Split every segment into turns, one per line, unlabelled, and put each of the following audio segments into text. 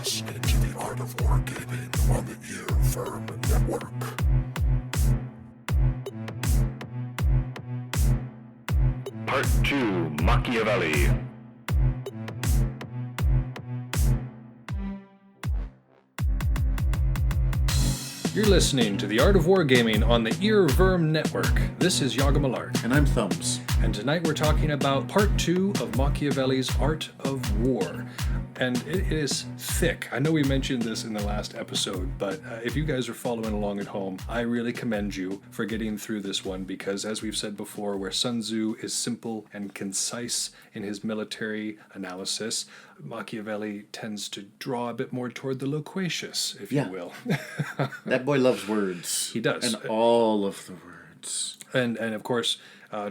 listening to the Art of Wargaming on the Ear Firm Network.
Part 2, Machiavelli.
You're listening to the Art of Wargaming on the Earworm Network. This is Yaga Millard.
And I'm Thumbs.
And tonight we're talking about Part 2 of Machiavelli's Art of War. And it is thick. I know we mentioned this in the last episode, but if you guys are following along at home, I really commend you for getting through this one because, as we've said before, where Sun Tzu is simple and concise in his military analysis, Machiavelli tends to draw a bit more toward the loquacious, if you will.
That boy loves words.
He does.
And all of the words.
And of course,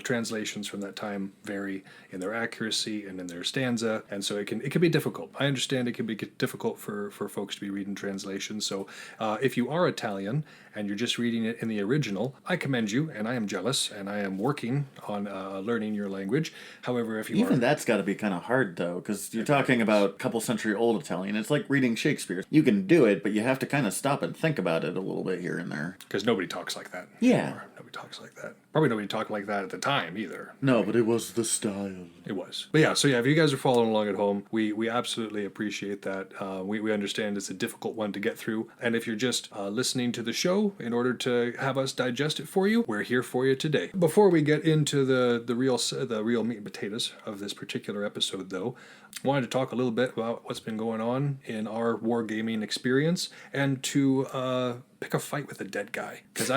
translations from that time vary in their accuracy and in their stanza, and so it can be difficult. I understand it can be difficult for folks to be reading translations. So if you are Italian and you're just reading it in the original, I commend you, and I am jealous, and I am working on learning your language. However, if you
Even that's got to be kind of hard, though, because you're talking about a couple century old Italian. It's like reading Shakespeare. You can do it, but you have to kind of stop and think about it a little bit here and there.
Because nobody talks like that.
Yeah.
Anymore. Nobody talks like that. Probably nobody talked like that at the time either.
No, but it was the style.
It was. But yeah, so if you guys are following along at home, we absolutely appreciate that. We understand it's a difficult one to get through. And if you're just listening to the show in order to have us digest it for you, we're here for you today. Before we get into the real meat and potatoes of this particular episode, though, I wanted to talk a little bit about what's been going on in our wargaming experience and to pick a fight with a dead guy. Because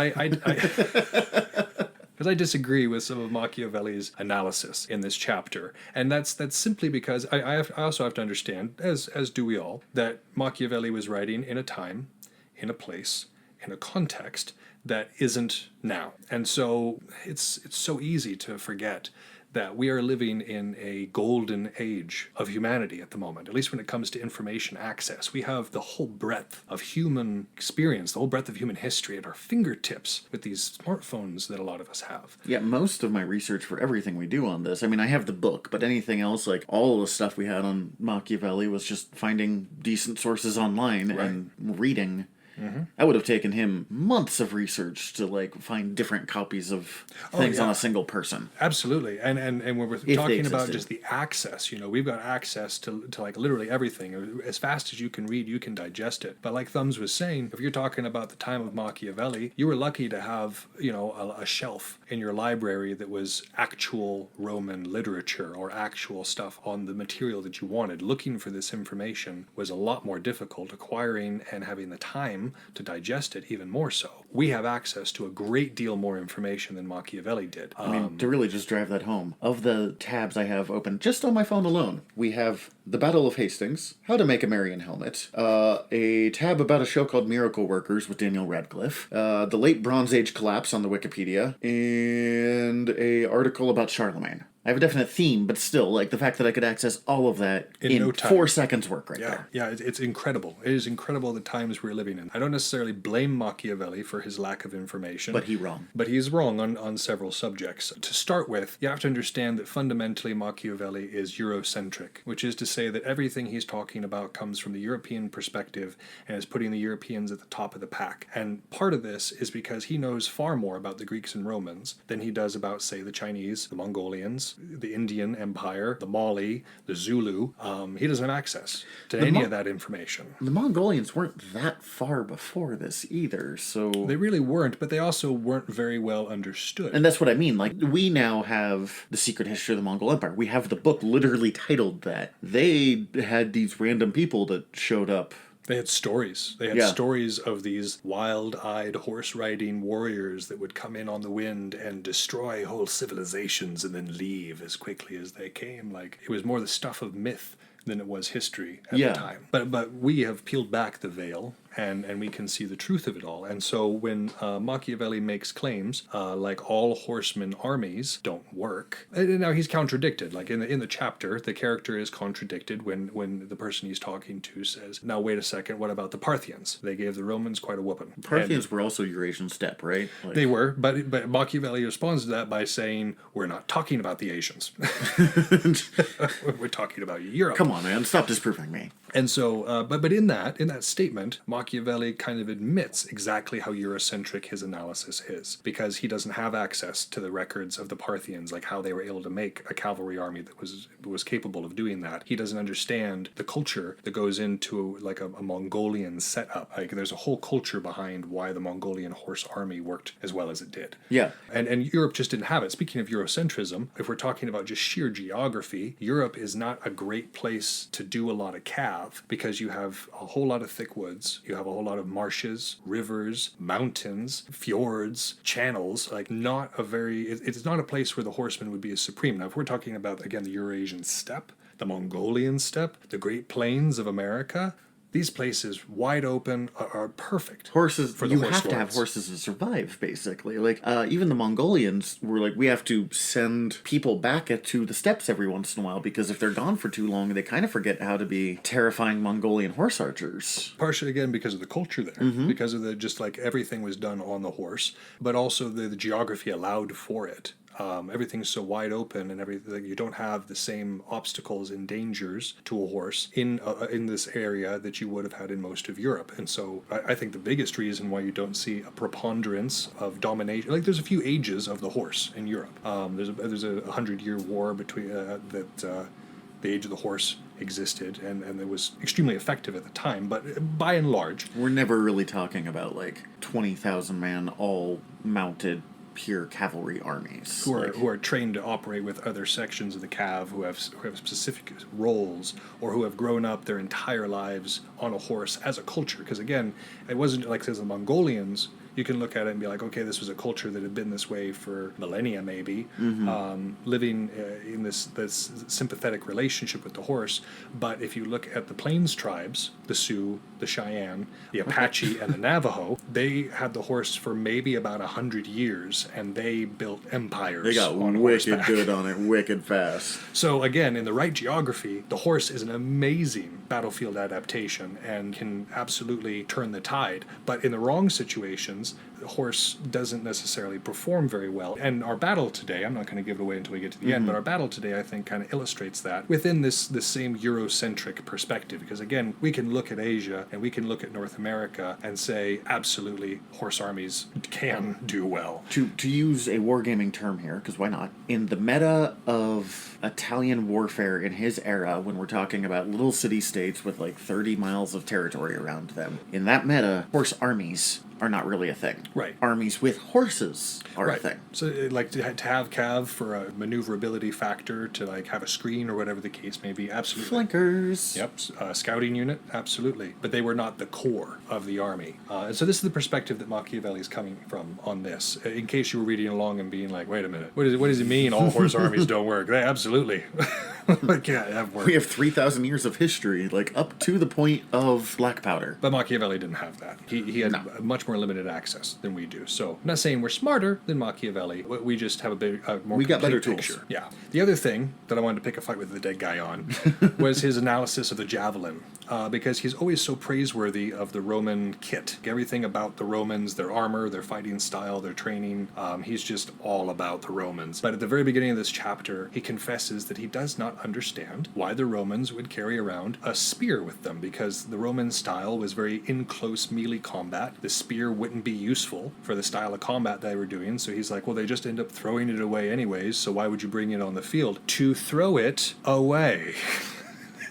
I disagree with some of Machiavelli's analysis in this chapter. And that's simply because I also have to understand, as do we all, that Machiavelli was writing in a time, in a place, in a context that isn't now. And so it's so easy to forget that we are living in a golden age of humanity at the moment, at least when it comes to information access. We have the whole breadth of human experience, the whole breadth of human history at our fingertips with these smartphones that a lot of us have.
Yeah, most of my research for everything we do on this, I mean, I have the book, but anything else, like all of the stuff we had on Machiavelli was just finding decent sources online and reading. Mm-hmm. I would have taken him months of research to find different copies of things on a single person.
Absolutely, and when we're talking about just the access, we've got access to literally everything. As fast as you can read, you can digest it. But like Thumbs was saying, if you're talking about the time of Machiavelli, you were lucky to have a shelf in your library that was actual Roman literature or actual stuff on the material that you wanted. Looking for this information was a lot more difficult. Acquiring and having the time to digest it even more so. We have access to a great deal more information than Machiavelli did.
I mean, to really just drive that home, of the tabs I have open just on my phone alone, we have the Battle of Hastings, How to Make a Marion Helmet, a tab about a show called Miracle Workers with Daniel Radcliffe, the late Bronze Age collapse on the Wikipedia, and a article about Charlemagne. I have a definite theme, but still, the fact that I could access all of that in no 4 seconds work there.
Yeah, it's incredible. It is incredible the times we're living in. I don't necessarily blame Machiavelli for his lack of information.
But he's wrong.
But he's wrong on several subjects. To start with, you have to understand that fundamentally Machiavelli is Eurocentric, which is to say that everything he's talking about comes from the European perspective and is putting the Europeans at the top of the pack. And part of this is because he knows far more about the Greeks and Romans than he does about, say, the Chinese, the Mongolians, the Indian Empire, the Mali, the Zulu. He doesn't have access to any of that information.
The Mongolians weren't that far before this either, so...
They really weren't, but they also weren't very well understood.
And that's what I mean. We now have The Secret History of the Mongol Empire. We have the book literally titled that. They had these random people that showed up.
They had stories. They had stories of these wild-eyed horse-riding warriors that would come in on the wind and destroy whole civilizations and then leave as quickly as they came. It was more the stuff of myth than it was history at the time. But we have peeled back the veil and we can see the truth of it all. And so when Machiavelli makes claims like all horsemen armies don't work, and now he's contradicted. Like in the chapter, the character is contradicted when the person he's talking to says, now wait a second, what about the Parthians? They gave the Romans quite a whooping.
The Parthians were also Eurasian steppe, right? Like...
They were, but Machiavelli responds to that by saying, we're not talking about the Asians. We're talking about Europe.
Come on, man, stop disproving me.
And so, but in that statement, Machiavelli kind of admits exactly how Eurocentric his analysis is, because he doesn't have access to the records of the Parthians, like how they were able to make a cavalry army that was capable of doing that. He doesn't understand the culture that goes into like a Mongolian setup. Like there's a whole culture behind why the Mongolian horse army worked as well as it did.
Yeah.
And Europe just didn't have it. Speaking of Eurocentrism, if we're talking about just sheer geography, Europe is not a great place to do a lot of cav, because you have a whole lot of thick woods, you have a whole lot of marshes, rivers, mountains, fjords, channels, like not a very, it's not a place where the horseman would be as supreme. Now, if we're talking about, again, the Eurasian steppe, the Mongolian steppe, the Great Plains of America, these places, wide open, are perfect.
Horses,
for the
you
horse
have to have
lords.
horses to survive, basically. Like, even the Mongolians were like, we have to send people back to the steppes every once in a while, because if they're gone for too long, they kind of forget how to be terrifying Mongolian horse archers.
Partially, again, because of the culture there, because of the, just like everything was done on the horse, but also the geography allowed for it. Everything's so wide open, and everything, you don't have the same obstacles and dangers to a horse in this area that you would have had in most of Europe. And so I think the biggest reason why you don't see a preponderance of domination, like there's a few ages of the horse in Europe. There's a 100-year war between the age of the horse existed, and it was extremely effective at the time, but by and large,
We're never really talking about like 20,000 man all mounted pure cavalry armies
who are trained to operate with other sections of the cav, who have specific roles, or who have grown up their entire lives on a horse as a culture. Because again, it wasn't like, says the Mongolians. You can look at it and be like, okay, this was a culture that had been this way for millennia, maybe, living in this sympathetic relationship with the horse. But if you look at the Plains tribes, the Sioux, the Cheyenne, the Apache, and the Navajo, they had the horse for maybe about 100 years, and they built empires.
They got
on
wicked
horseback.
good on it, wicked fast.
So again, in the right geography, the horse is an amazing battlefield adaptation and can absolutely turn the tide. But in the wrong situations, the horse doesn't necessarily perform very well. And our battle today, I'm not going to give it away until we get to the end, but our battle today, I think, kind of illustrates that within this same Eurocentric perspective. Because again, we can look at Asia and we can look at North America and say, absolutely, horse armies can do well.
To use a wargaming term here, because why not? In the meta of Italian warfare in his era, when we're talking about little city-states with like 30 miles of territory around them, in that meta, horse armies are not really a thing.
Right.
Armies with horses are a thing.
So, like, to have cav for a maneuverability factor, to like have a screen or whatever the case may be, absolutely.
Flankers.
Yep, scouting unit, absolutely. But they were not the core of the army. And so this is the perspective that Machiavelli is coming from on this. In case you were reading along and being like, wait a minute, what does it mean all horse armies don't work? They absolutely have worked.
We have 3,000 years of history, like up to the point of black powder.
But Machiavelli didn't have that. He had much more limited access than we do. So I'm not saying we're smarter than Machiavelli. We just have a more
We got better
complete
tools.
picture. Yeah. The other thing that I wanted to pick a fight with the dead guy on was his analysis of the javelin, because he's always so praiseworthy of the Roman kit. Everything about the Romans, their armor, their fighting style, their training. He's just all about the Romans. But at the very beginning of this chapter, he confesses that he does not understand why the Romans would carry around a spear with them, because the Roman style was very in close melee combat. The spear wouldn't be useful for the style of combat they were doing. So he's like, well, they just end up throwing it away anyways, so why would you bring it on the field? To throw it away.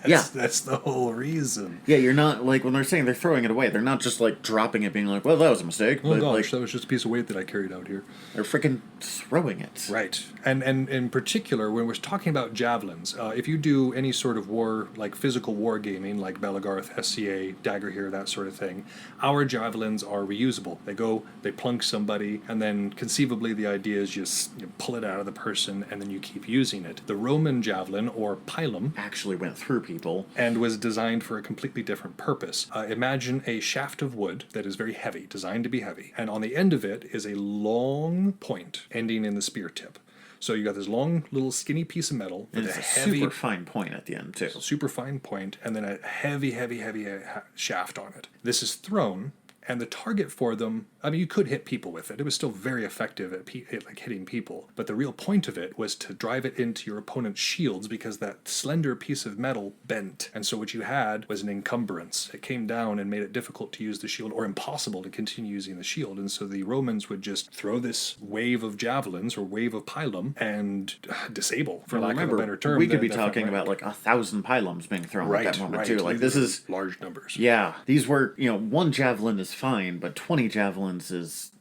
That's the whole reason.
Yeah, you're not, like, when they're saying they're throwing it away, they're not just, like, dropping it, being like, well, that was a mistake.
Oh
but,
gosh,
like,
that was just a piece of weight that I carried out here.
they're freaking throwing it.
Right. And in particular, when we're talking about javelins, if you do any sort of war, like physical war gaming, like Belagarth, SCA, Dagger here, that sort of thing, our javelins are reusable. They go, they plunk somebody, and then conceivably the idea is just you pull it out of the person, and then you keep using it. The Roman javelin, or pilum,
Actually went through people.
and was designed for a completely different purpose. Imagine a shaft of wood that is very heavy, designed to be heavy, and on the end of it is a long point ending in the spear tip. So you got this long, little skinny piece of metal
And
with
it's
a
a
heavy,
super fine point at the end, too.
super fine point, and then a heavy shaft on it. This is thrown, And the target for them, I mean, you could hit people with it. It was still very effective at like hitting people. But the real point of it was to drive it into your opponent's shields because that slender piece of metal bent. And so what you had was an encumbrance. It came down and made it difficult to use the shield or impossible to continue using the shield. And so the Romans would just throw this wave of javelins or wave of pilum and disable, for lack of a better term.
We could be talking about like 1,000 pilums being thrown at that moment too. Like this is
large numbers.
Yeah, these were, one javelin is fine, but 20 javelins is...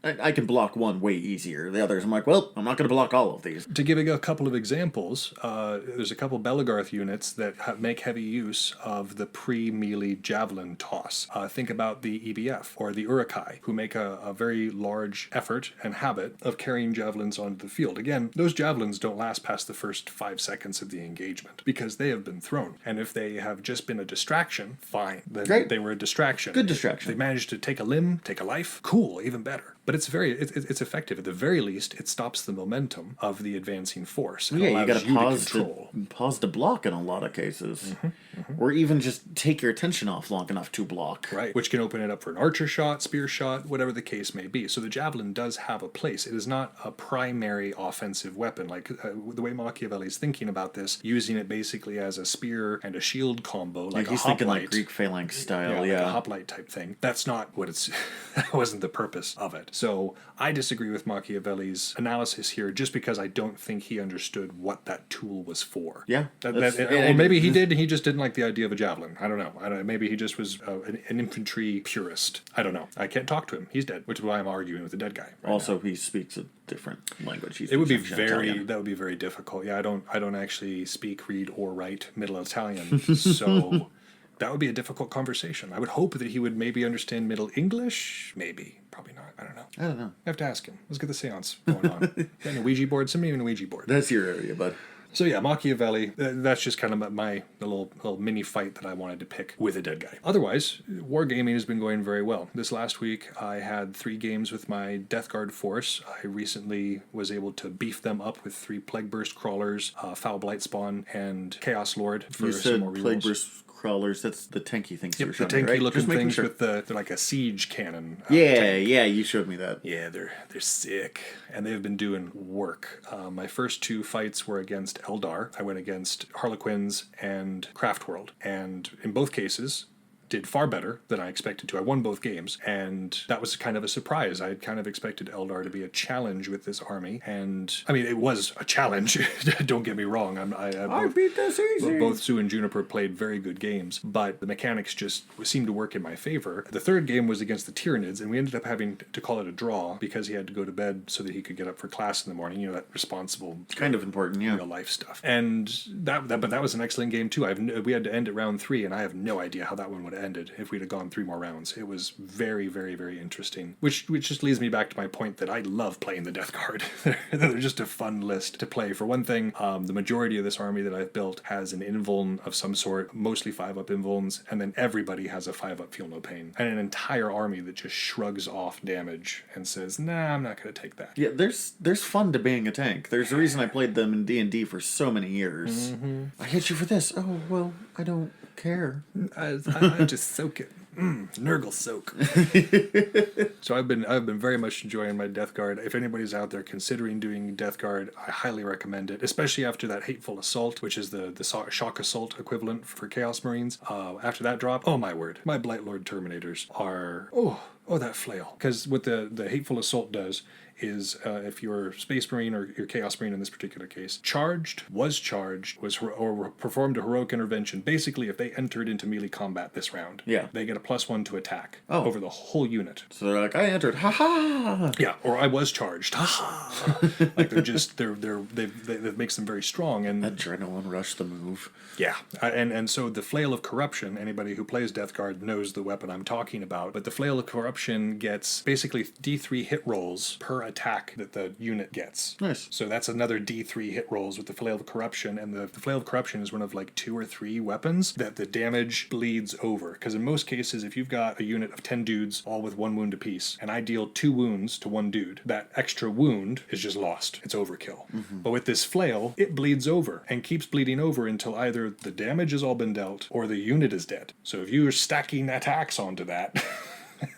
I can block one way easier. The others, I'm like, well, I'm not going to block all of these.
To give a couple of examples, there's a couple Belagarth units that make heavy use of the pre-melee javelin toss. Think about the EBF or the Urukai, who make a very large effort and habit of carrying javelins onto the field. Again, those javelins don't last past the first 5 seconds of the engagement because they have been thrown. And if they have just been a distraction, fine.
Great.
They were a distraction.
Good distraction.
They managed to take a limb, take a life. Cool, even better. But it's effective. At the very least, it stops the momentum of the advancing force. It
You got
to
pause to block in a lot of cases, or even just take your attention off long enough to block.
Right, which can open it up for an archer shot, spear shot, whatever the case may be. So the javelin does have a place. It is not a primary offensive weapon, like the way Machiavelli's thinking about this, using it basically as a spear and a shield combo, like
he's
a
thinking
hoplite.
like Greek phalanx style,
like a hoplite type thing. That's not what it's. That wasn't the purpose of it. So I disagree with Machiavelli's analysis here, just because I don't think he understood what that tool was for.
Yeah,
or maybe he did. He just didn't like the idea of a javelin. I don't know. Maybe he just was an infantry purist. I don't know. I can't talk to him. He's dead, which is why I'm arguing with the dead guy.
Also, he speaks a different language.
That would be very difficult. Yeah, I don't actually speak, read, or write Middle Italian, so. That would be a difficult conversation. I would hope that he would maybe understand Middle English. Maybe. Probably not. I don't know. I have to ask him. Let's get the seance going on. Got a Ouija board? Send me an Ouija board.
That's your area, bud.
So yeah, Machiavelli, that's just kind of my little mini fight that I wanted to pick with a dead guy. Otherwise, wargaming has been going very well. This last week, I had 3 games with my Death Guard force. I recently was able to beef them up with 3 Plague Burst Crawlers, Foul Blight Spawn, and Chaos Lord for some more rerolls.
Plague Burst Crawlers, that's the tanky things you were showing
the tanky
me, right?
looking things with they're like a siege cannon.
Yeah, you showed me that.
Yeah, they're sick, and they've been doing work. My first 2 fights were against Eldar. I went against Harlequins and Craftworld, and in both cases did far better than I expected to. I won both games, and that was kind of a surprise. I had kind of expected Eldar to be a challenge with this army, and I mean, it was a challenge. Don't get me wrong. I
beat this easy.
Both Sue and Juniper played very good games, but the mechanics just seemed to work in my favor. The third game was against the Tyranids, and we ended up having to call it a draw because he had to go to bed so that he could get up for class in the morning. That responsible,
it's kind of important,
real life stuff. And that was an excellent game too. We had to end at round 3, and I have no idea how that one would have ended if we'd have gone 3 more rounds. It was very, very, very interesting. Which just leads me back to my point that I love playing the Death Guard. They're just a fun list to play. For one thing, the majority of this army that I've built has an invuln of some sort, mostly 5-up invulns, and then everybody has a 5-up Feel No Pain. And an entire army that just shrugs off damage and says, nah, I'm not going to take that.
Yeah, there's fun to being a tank. There's a reason I played them in D&D for so many years. Mm-hmm. I hit you for this. Oh, well, I don't care.
I just soak it. Nurgle soak. So I've been very much enjoying my Death Guard. If anybody's out there considering doing Death Guard, I highly recommend it, especially after that Hateful Assault, which is the Shock Assault equivalent for Chaos Marines. After that drop, oh my word, my Blightlord Terminators are that flail. Because what the Hateful Assault does is if you're Space Marine or your Chaos Marine in this particular case, or performed a heroic intervention, basically if they entered into melee combat this round, they get a +1 to attack over the whole unit.
So they're like, I entered, ha-ha!
Yeah, or I was charged, ha-ha! Like that makes them very strong. And
adrenaline rush the move.
Yeah, and so the Flail of Corruption, anybody who plays Death Guard knows the weapon I'm talking about, but the Flail of Corruption gets basically D3 hit rolls per attack that the unit gets.
Nice.
So that's another D3 hit rolls with the Flail of Corruption, and the Flail of Corruption is one of like 2 or 3 weapons that the damage bleeds over. Because in most cases, if you've got a unit of 10 dudes, all with 1 wound apiece, and I deal 2 wounds to 1 dude, that extra wound is just lost. It's overkill. Mm-hmm. But with this Flail, it bleeds over, and keeps bleeding over until either the damage has all been dealt, or the unit is dead. So if you're stacking attacks onto that...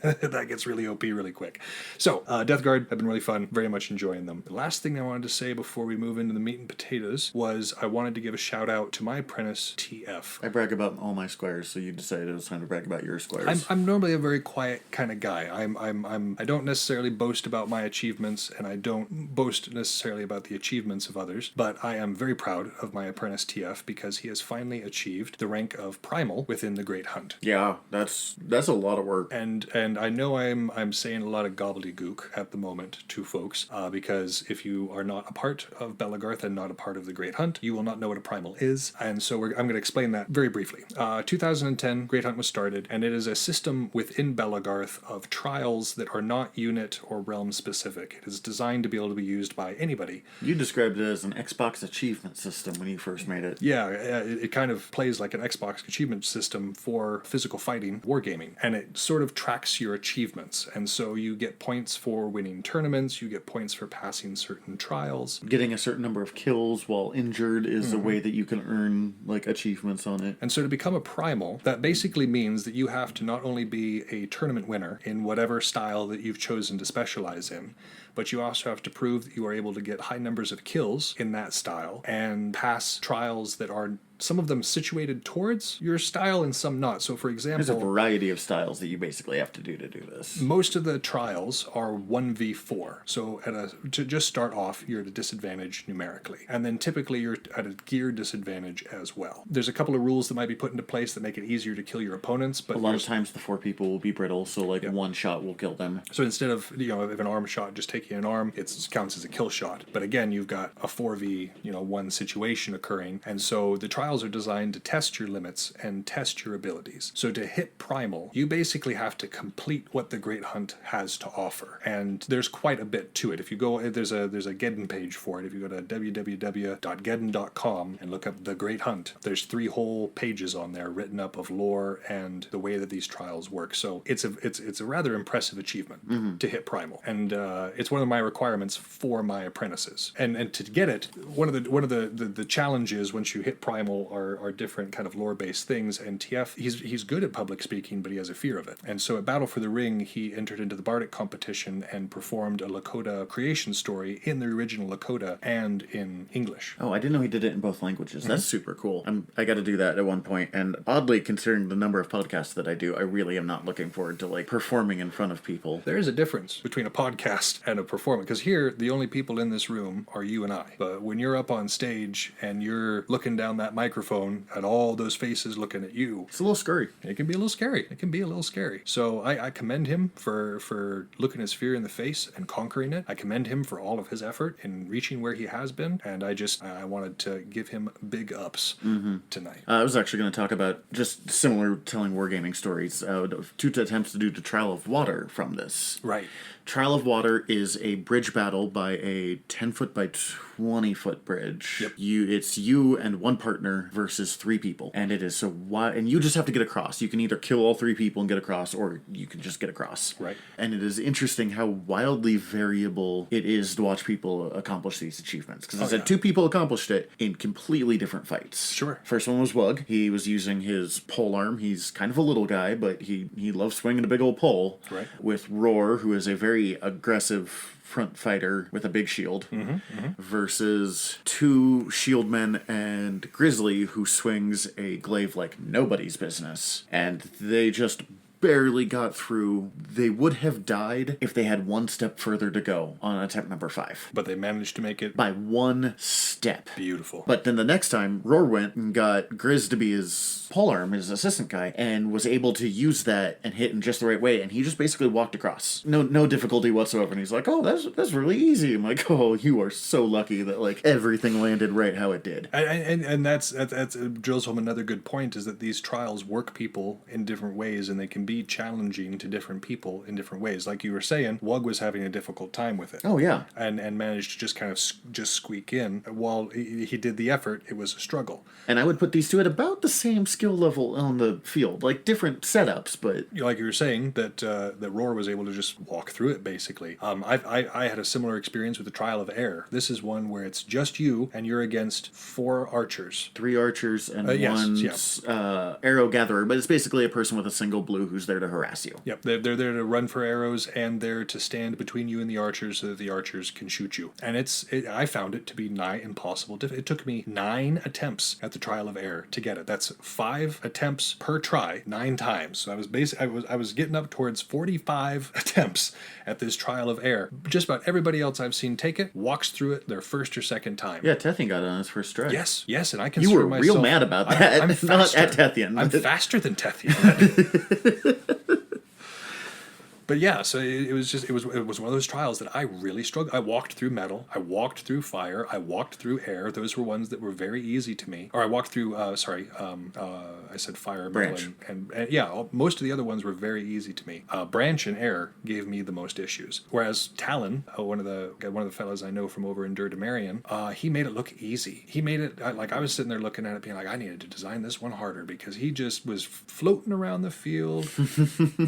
that gets really OP really quick. So, Death Guard have been really fun. Very much enjoying them. The last thing I wanted to say before we move into the meat and potatoes was I wanted to give a shout out to my apprentice, TF.
I brag about all my squares, so you decided it was time to brag about your squares.
I'm normally a very quiet kind of guy. I don't necessarily boast about my achievements, and I don't boast necessarily about the achievements of others, but I am very proud of my apprentice TF because he has finally achieved the rank of Primal within the Great Hunt.
Yeah, that's a lot of work.
And I know I'm saying a lot of gobbledygook at the moment to folks, because if you are not a part of Belagarth and not a part of the Great Hunt, you will not know what a Primal is, and so I'm going to explain that very briefly. 2010, Great Hunt was started, and it is a system within Belagarth of trials that are not unit or realm specific. It is designed to be able to be used by anybody.
You described it as an Xbox achievement system when you first made it.
Yeah, it kind of plays like an Xbox achievement system for physical fighting, wargaming, and it sort of tracks your achievements. And so you get points for winning tournaments, you get points for passing certain trials.
Getting a certain number of kills while injured is a way that you can earn like achievements on it.
And so to become a primal, that basically means that you have to not only be a tournament winner in whatever style that you've chosen to specialize in, but you also have to prove that you are able to get high numbers of kills in that style and pass trials that are some of them situated towards your style and some not. So for example,
There's a variety of styles that you basically have to do this.
most of the trials are 1v4. So to just start off, you're at a disadvantage numerically. And then typically you're at a gear disadvantage as well. There's a couple of rules that might be put into place that make it easier to kill your opponents, but
A lot of times the 4 people will be brittle, so like one shot will kill them.
so instead of, if an arm shot just taking an arm, it counts as a kill shot. But again, you've got a 4v1 situation occurring, and so the trials are designed to test your limits and test your abilities. So to hit Primal, you basically have to complete what the Great Hunt has to offer, and there's quite a bit to it. If you go, there's a Geddon page for it. If you go to www.geddon.com and look up the Great Hunt, there's 3 whole pages on there written up of lore and the way that these trials work. So it's a rather impressive achievement to hit Primal, and it's one of my requirements for my apprentices. And to get it, one of the challenges once you hit Primal are different kind of lore-based things, and TF, he's good at public speaking, but he has a fear of it. And so at Battle for the Ring, he entered into the Bardic competition and performed a Lakota creation story in the original Lakota and in English.
Oh, I didn't know he did it in both languages. That's super cool. I got to do that at one point, and oddly, considering the number of podcasts that I do, I really am not looking forward to like performing in front of people.
There is a difference between a podcast and a performance, because here, the only people in this room are you and I. But when you're up on stage and you're looking down that microphone at all those faces looking at you,
It's a little scary.
it can be a little scary. So I commend him for looking his fear in the face and conquering it. I commend him for all of his effort in reaching where he has been, and I wanted to give him big ups tonight.
I was actually going to talk about just similar telling wargaming stories. 2 attempts to do the Trial of Water from this.
Right.
Trial of Water is a bridge battle by a 10-foot by 20-foot bridge.
Yep.
It's you and one partner versus 3 people, and it is so wide. And you just have to get across. You can either kill all 3 people and get across, or you can just get across.
Right.
And it is interesting how wildly variable it is to watch people accomplish these achievements. Because I said 2 people accomplished it in completely different fights.
Sure.
First one was Wug. He was using his pole arm. He's kind of a little guy, but he loves swinging a big old pole.
Right.
With Roar, who is a very aggressive front fighter with a big shield, versus 2 shield men and Grizzly, who swings a glaive like nobody's business. And they just barely got through. They would have died if they had 1 step further to go on attempt number 5.
But they managed to make it
By 1 step.
beautiful.
But then the next time, Roar went and got Grizz to be his polearm, his assistant guy, and was able to use that and hit in just the right way, and he just basically walked across. No difficulty whatsoever, and he's like, oh, that's really easy. I'm like, oh, you are so lucky that, like, everything landed right how it did.
And that's drills home another good point, is that these trials work people in different ways, and they can be challenging to different people in different ways. Like you were saying, Wug was having a difficult time with it.
Oh, yeah.
And managed to just kind of just squeak in. While he did the effort, it was a struggle.
And I would put these 2 at about the same skill level on the field. Like, different setups, but...
Like you were saying, that Roar was able to just walk through it, basically. I had a similar experience with the Trial of Air. This is one where it's just you, and you're against 4 archers.
3 archers and
Yes.
arrow gatherer, but it's basically a person with a single blue who's there to harass you.
Yep, they're there to run for arrows, and they're to stand between you and the archers so that the archers can shoot you. And I found it to be nigh impossible. It took me 9 attempts at the trial of air to get it. That's 5 attempts per try, 9 times. So I was getting up towards 45 attempts at this trial of air. Just about everybody else I've seen take it walks through it their first or second time.
Yeah, Tethian got it on his first try.
Yes, and I
You
consider
were
myself...
real mad about that.
I'm
Not
faster.
at Tethian.
I'm faster than Tethian. But yeah, so it was one of those trials that I really struggled. I walked through metal, I walked through fire, I walked through air. Those were ones that were very easy to me. Or I walked through, I said fire,
Branch.
metal, and yeah, most of the other ones were very easy to me. Branch and air gave me the most issues. Whereas Talon, one of the fellas I know from over in Dur Marion, he made it look easy. He made it like I was sitting there looking at it, being like, I needed to design this one harder because he just was floating around the field.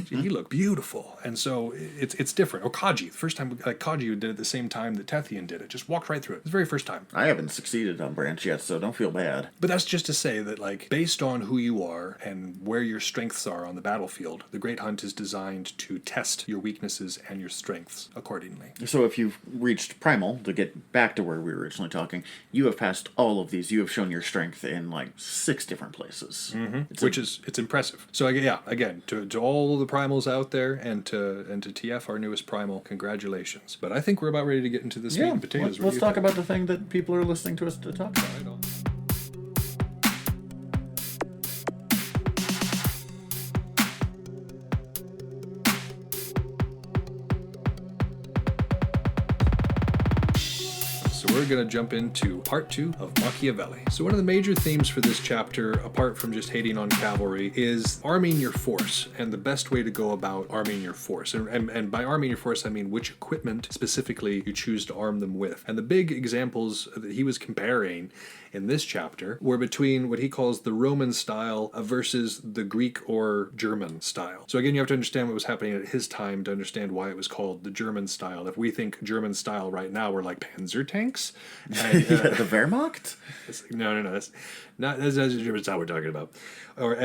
He looked beautiful. And so it's different. Or Kaji, the first time Kaji did it at the same time that Tethian did it. Just walked right through it. It was the very first time.
I haven't succeeded on Branch yet, so don't feel bad.
But that's just to say that, like, based on who you are and where your strengths are on the battlefield, the Great Hunt is designed to test your weaknesses and your strengths accordingly.
So if you've reached Primal, to get back to where we were originally talking, you have passed all of these. You have shown your strength in like 6 different places.
Mm-hmm. It's impressive. So yeah, again, to all the primals out there and to TF, our newest primal, congratulations. But I think we're about ready to get into this meat and potatoes.
Let's talk about the thing that people are listening to us to talk about.
Right on. We're going to jump into part 2 of Machiavelli. So one of the major themes for this chapter, apart from just hating on cavalry, is arming your force and the best way to go about arming your force. And by arming your force, I mean which equipment specifically you choose to arm them with. And the big examples that he was comparing in this chapter were between what he calls the Roman style versus the Greek or German style. So again, you have to understand what was happening at his time to understand why it was called the German style. If we think German style right now, we're like Panzer tanks. And,
The Wehrmacht?
no, that's the German style we're talking about. Or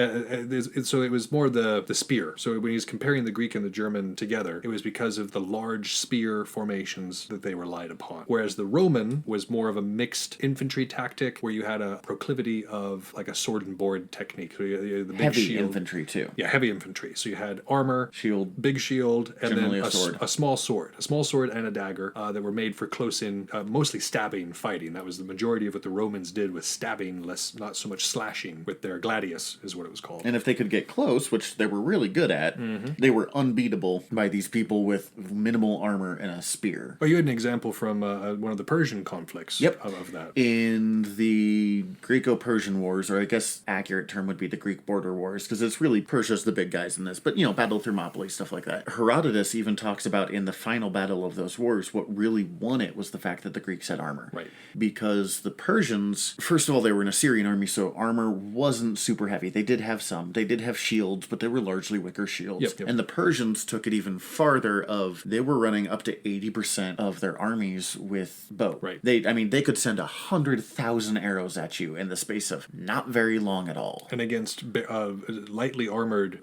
so it was more the spear. So when he's comparing the Greek and the German together, it was because of the large spear formations that they relied upon. Whereas the Roman was more of a mixed infantry tactic, where you had a proclivity of like a sword and board technique. So you had the big
Heavy
shield.
infantry, too.
Yeah, heavy infantry. So you had armor,
Shield.
big shield, and
Generally
then
a sword.
a small sword and a dagger that were made for close-in, mostly stabbing fighting. That was the majority of what the Romans did, was stabbing, not so much slashing with their gladius, is what it was called.
And if they could get close, which they were really good at, they were unbeatable by these people with minimal armor and a spear.
Oh, you had an example from one of the Persian conflicts of that.
In the Greco-Persian Wars, or I guess accurate term would be the Greek border wars, because it's really Persia's the big guys in this, but, Battle of Thermopylae, stuff like that. Herodotus even talks about in the final battle of those wars, what really won it was the fact that the Greeks had armor.
Right.
Because the Persians, first of all, they were an Assyrian army, so armor wasn't super heavy. They did have some. They did have shields, but they were largely wicker shields.
Yep.
And the Persians took it even farther they were running up to 80% of their armies with bow.
Right.
They could send 100,000 arrows at you in the space of not very long at all.
And against lightly armored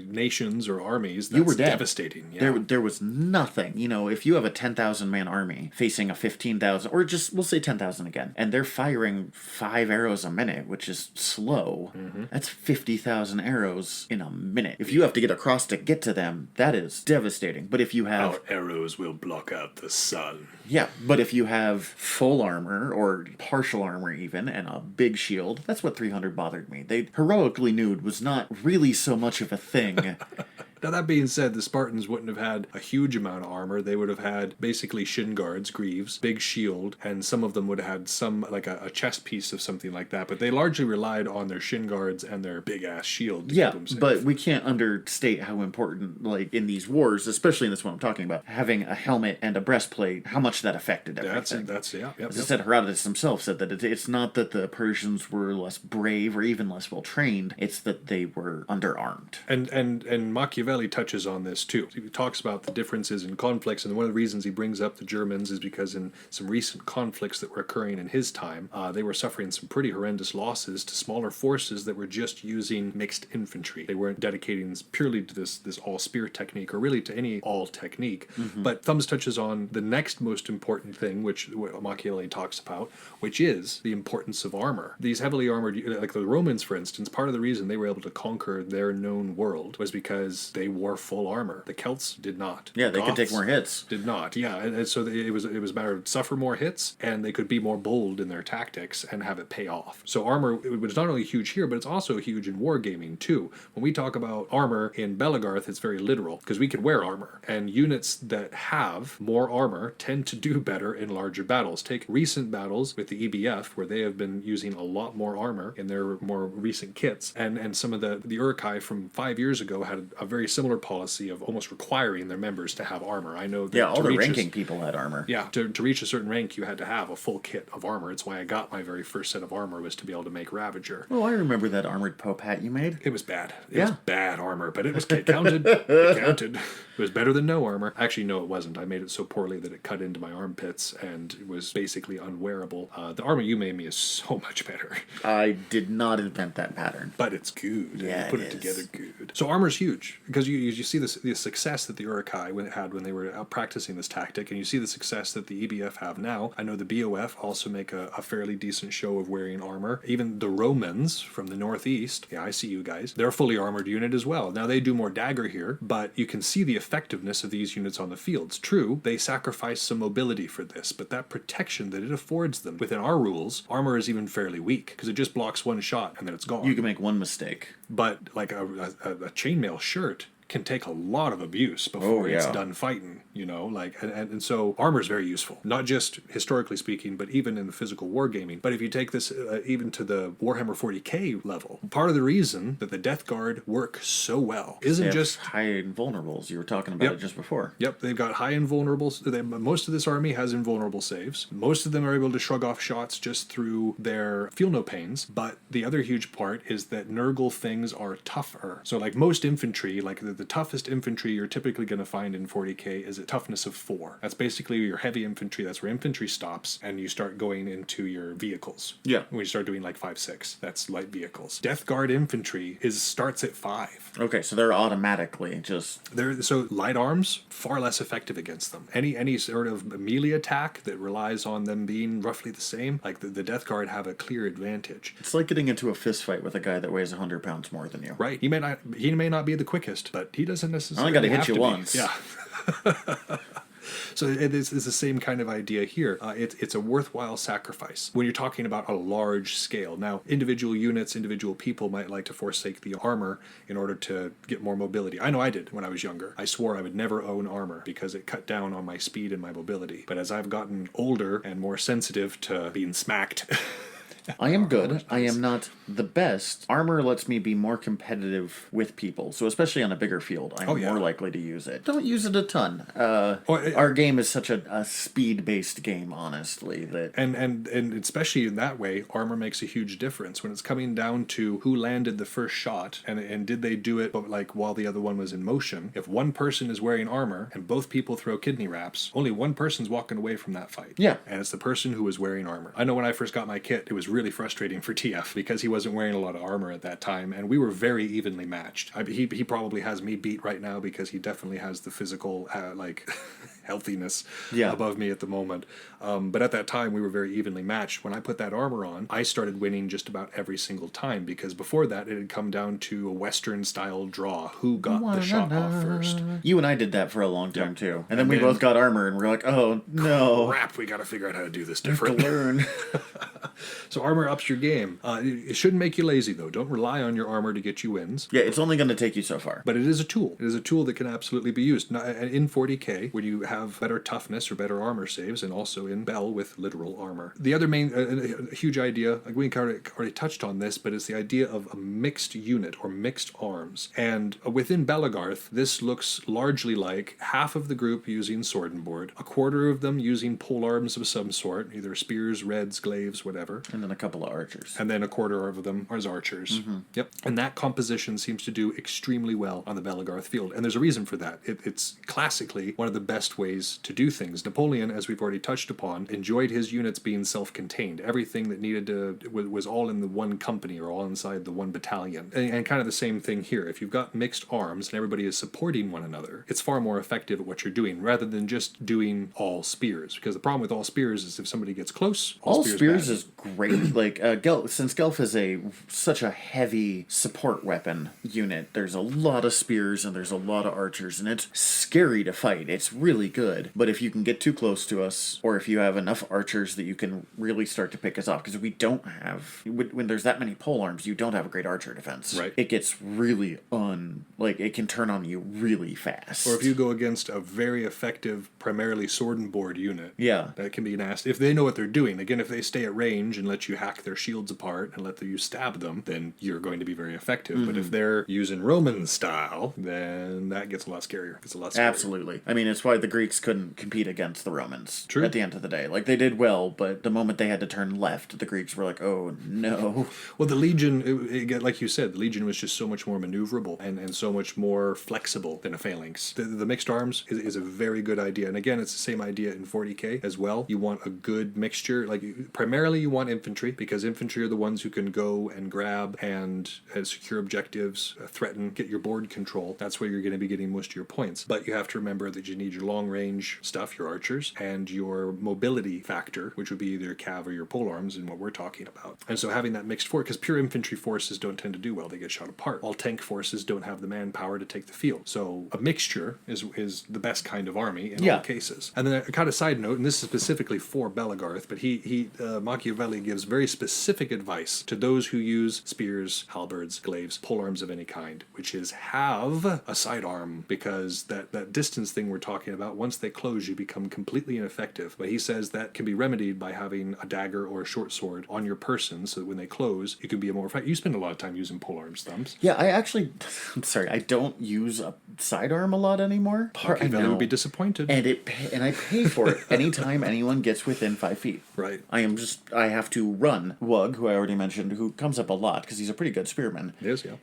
nations or armies, that's
You were dead.
devastating. Yeah.
There was nothing. If you have a 10,000 man army facing a 15,000, or just, we'll say 10,000 again, and they're firing 5 arrows a minute, which is slow, that's 50,000 arrows in a minute. If you have to get across to get to them, that is devastating. But if you have...
Our arrows will block out the sun.
Yeah, but if you have full armor, or partial armor even, and a big shield, that's what 300 bothered me. They heroically nude was not really so much of a thing.
Now, that being said, the Spartans wouldn't have had a huge amount of armor. They would have had basically shin guards, greaves, big shield, and some of them would have had some, like a chest piece of something like that. But they largely relied on their shin guards and their big-ass shield to keep them safe.
But we can't understate how important, like, in these wars, especially in this one I'm talking about, having a helmet and a breastplate, how much that affected everything. As I said, Herodotus himself said that it's not that the Persians were less brave or even less well-trained, it's that they were underarmed.
And Machiavelli Machiavelli touches on this too. He talks about the differences in conflicts, and one of the reasons he brings up the Germans is because in some recent conflicts that were occurring in his time, they were suffering some pretty horrendous losses to smaller forces that were just using mixed infantry. They weren't dedicating purely to this all-spear technique, or really to any all technique. But Thumbs touches on the next most important thing, which Machiavelli talks about, which is the importance of armor. These heavily armored, like the Romans, for instance, part of the reason they were able to conquer their known world was because they wore full armor. The Celts did not.
Yeah, they could take more hits.
Did not. Yeah, and so it was a matter of suffer more hits, and they could be more bold in their tactics and have it pay off. So armor, it was not only huge here, but it's also huge in wargaming too. When we talk about armor in Belegarth, it's very literal, because we can wear armor, and units that have more armor tend to do better in larger battles. Take recent battles with the EBF, where they have been using a lot more armor in their more recent kits, and some of the Uruk-hai from 5 years ago had a very similar policy of almost requiring their members to have armor. I know that
all the ranking people had armor.
Yeah, to reach a certain rank, you had to have a full kit of armor. It's why I got my very first set of armor, was to be able to make Ravager.
Oh, I remember that armored Pope hat you made.
It was bad. It was bad armor, but it counted. It counted. It was better than no armor. Actually, no, it wasn't. I made it so poorly that it cut into my armpits and it was basically unwearable. The armor you made me is so much better.
I did not invent that pattern.
But it's good.
Yeah,
you put it together good. So armor's huge, because you see the success that the Uruk-hai had when they were out practicing this tactic, and you see the success that the EBF have now. I know the BOF also make a fairly decent show of wearing armor. Even the Romans from the northeast, yeah, I see you guys, they're a fully armored unit as well. Now they do more dagger here, but you can see the effectiveness of these units on the fields. True, they sacrifice some mobility for this, but that protection that it affords them, within our rules, armor is even fairly weak, because it just blocks one shot and then it's gone.
You can make one mistake.
But like a chainmail shirt can take a lot of abuse before it's done fighting, and so armor is very useful, not just historically speaking, but even in the physical wargaming. But if you take this even to the Warhammer 40k level, part of the reason that the Death Guard work so well isn't just
high invulnerables. You were talking about it just before.
Yep, they've got high invulnerables. Most of this army has invulnerable saves. Most of them are able to shrug off shots just through their feel no pains. But the other huge part is that Nurgle things are tougher. So like most infantry, like the toughest infantry you're typically going to find in 40k is a toughness of 4. That's basically your heavy infantry. That's where infantry stops, and you start going into your vehicles.
Yeah.
When you start doing like 5-6, that's light vehicles. Death Guard infantry starts at 5.
Okay, so they're automatically just...
So light arms, far less effective against them. Any sort of melee attack that relies on them being roughly the same, like the Death Guard have a clear advantage.
It's like getting into a fist fight with a guy that weighs 100 pounds more than you.
Right. He may not be the quickest, but he doesn't necessarily
I only got to
have
hit you once.
Yeah. So it's the same kind of idea here. It's a worthwhile sacrifice when you're talking about a large scale. Now, individual units, individual people might like to forsake the armor in order to get more mobility. I know I did when I was younger. I swore I would never own armor because it cut down on my speed and my mobility. But as I've gotten older and more sensitive to being smacked...
I am good. I am not the best. Armor lets me be more competitive with people, so especially on a bigger field, I'm more likely to use it. Don't use it a ton. Our game is such a speed-based game, honestly.
And especially in that way, armor makes a huge difference when it's coming down to who landed the first shot, and did they do it like while the other one was in motion. If one person is wearing armor and both people throw kidney wraps, only one person's walking away from that fight.
Yeah.
And it's the person who was wearing armor. I know when I first got my kit, it was really frustrating for TF because he wasn't wearing a lot of armor at that time, and we were very evenly matched. He probably has me beat right now because he definitely has the physical healthiness above me at the moment. But at that time, we were very evenly matched. When I put that armor on, I started winning just about every single time, because before that, it had come down to a Western-style draw. Who got the shot off first?
You and I did that for a long time, too. And then we both got armor, and we're like, oh, no.
Crap, we got to figure out how to do this
I have
different.
to learn.
So armor ups your game. It shouldn't make you lazy, though. Don't rely on your armor to get you wins.
Yeah, it's only going to take you so far.
But it is a tool. It is a tool that can absolutely be used. In 40k, where you have better toughness or better armor saves, and also in Bell with literal armor. The other main huge idea, like we already touched on this, but it's the idea of a mixed unit or mixed arms. And within Belegarth, this looks largely like half of the group using sword and board, a quarter of them using pole arms of some sort, either spears, reds, glaives, whatever.
And then a couple of archers.
And then a quarter of them are as archers. Yep. And that composition seems to do extremely well on the Belagarth field. And there's a reason for that. It's classically one of the best ways to do things. Napoleon, as we've already touched upon, enjoyed his units being self-contained. Everything that needed to was all in the one company or all inside the one battalion. And kind of the same thing here. If you've got mixed arms and everybody is supporting one another, it's far more effective at what you're doing rather than just doing all spears. Because the problem with all spears is if somebody gets close, all spears
is great. Like since Gelf is such a heavy support weapon unit, there's a lot of spears and there's a lot of archers, and it's scary to fight. It's really good. But if you can get too close to us, or if you have enough archers that you can really start to pick us off, because we don't have, when there's that many polearms, you don't have a great archer defense.
Right.
It gets really it can turn on you really fast.
Or if you go against a very effective, primarily sword and board unit,
yeah,
that can be nasty. If they know what they're doing, again, if they stay at range and let you hack their shields apart and let you stab them, then you're going to be very effective. But if they're using Roman style, then that gets a lot scarier. It's a lot scarier.
Absolutely. I mean, it's why the Greeks couldn't compete against the Romans.
True.
At the end of the day. Like, they did well, but the moment they had to turn left, the Greeks were like, oh, no.
Well, the Legion, like you said, the Legion was just so much more maneuverable and so much more flexible than a phalanx. The mixed arms is a very good idea. And again, it's the same idea in 40k as well. You want a good mixture. Like, primarily you want infantry, because infantry are the ones who can go and grab and secure objectives, threaten, get your board control. That's where you're going to be getting most of your points. But you have to remember that you need your long range stuff, your archers, and your mobility factor, which would be either your cav or your polearms in what we're talking about. And so having that mixed force, because pure infantry forces don't tend to do well, they get shot apart. All tank forces don't have the manpower to take the field. So a mixture is the best kind of army in all cases. And then a kind of side note, and this is specifically for Belagarth, but Machiavelli gives very specific advice to those who use spears, halberds, glaives, polearms of any kind, which is have a sidearm, because that distance thing we're talking about, once they close, you become completely ineffective. But he says that can be remedied by having a dagger or a short sword on your person, so that when they close, you can be a more effective. You spend a lot of time using polearms, Thumbs.
Yeah, I'm sorry, I don't use a sidearm a lot anymore.
Machiavelli would be disappointed.
And I pay for it anytime anyone gets within 5 feet.
Right.
I have to run. Wug, who I already mentioned, who comes up a lot because he's a pretty good spearman,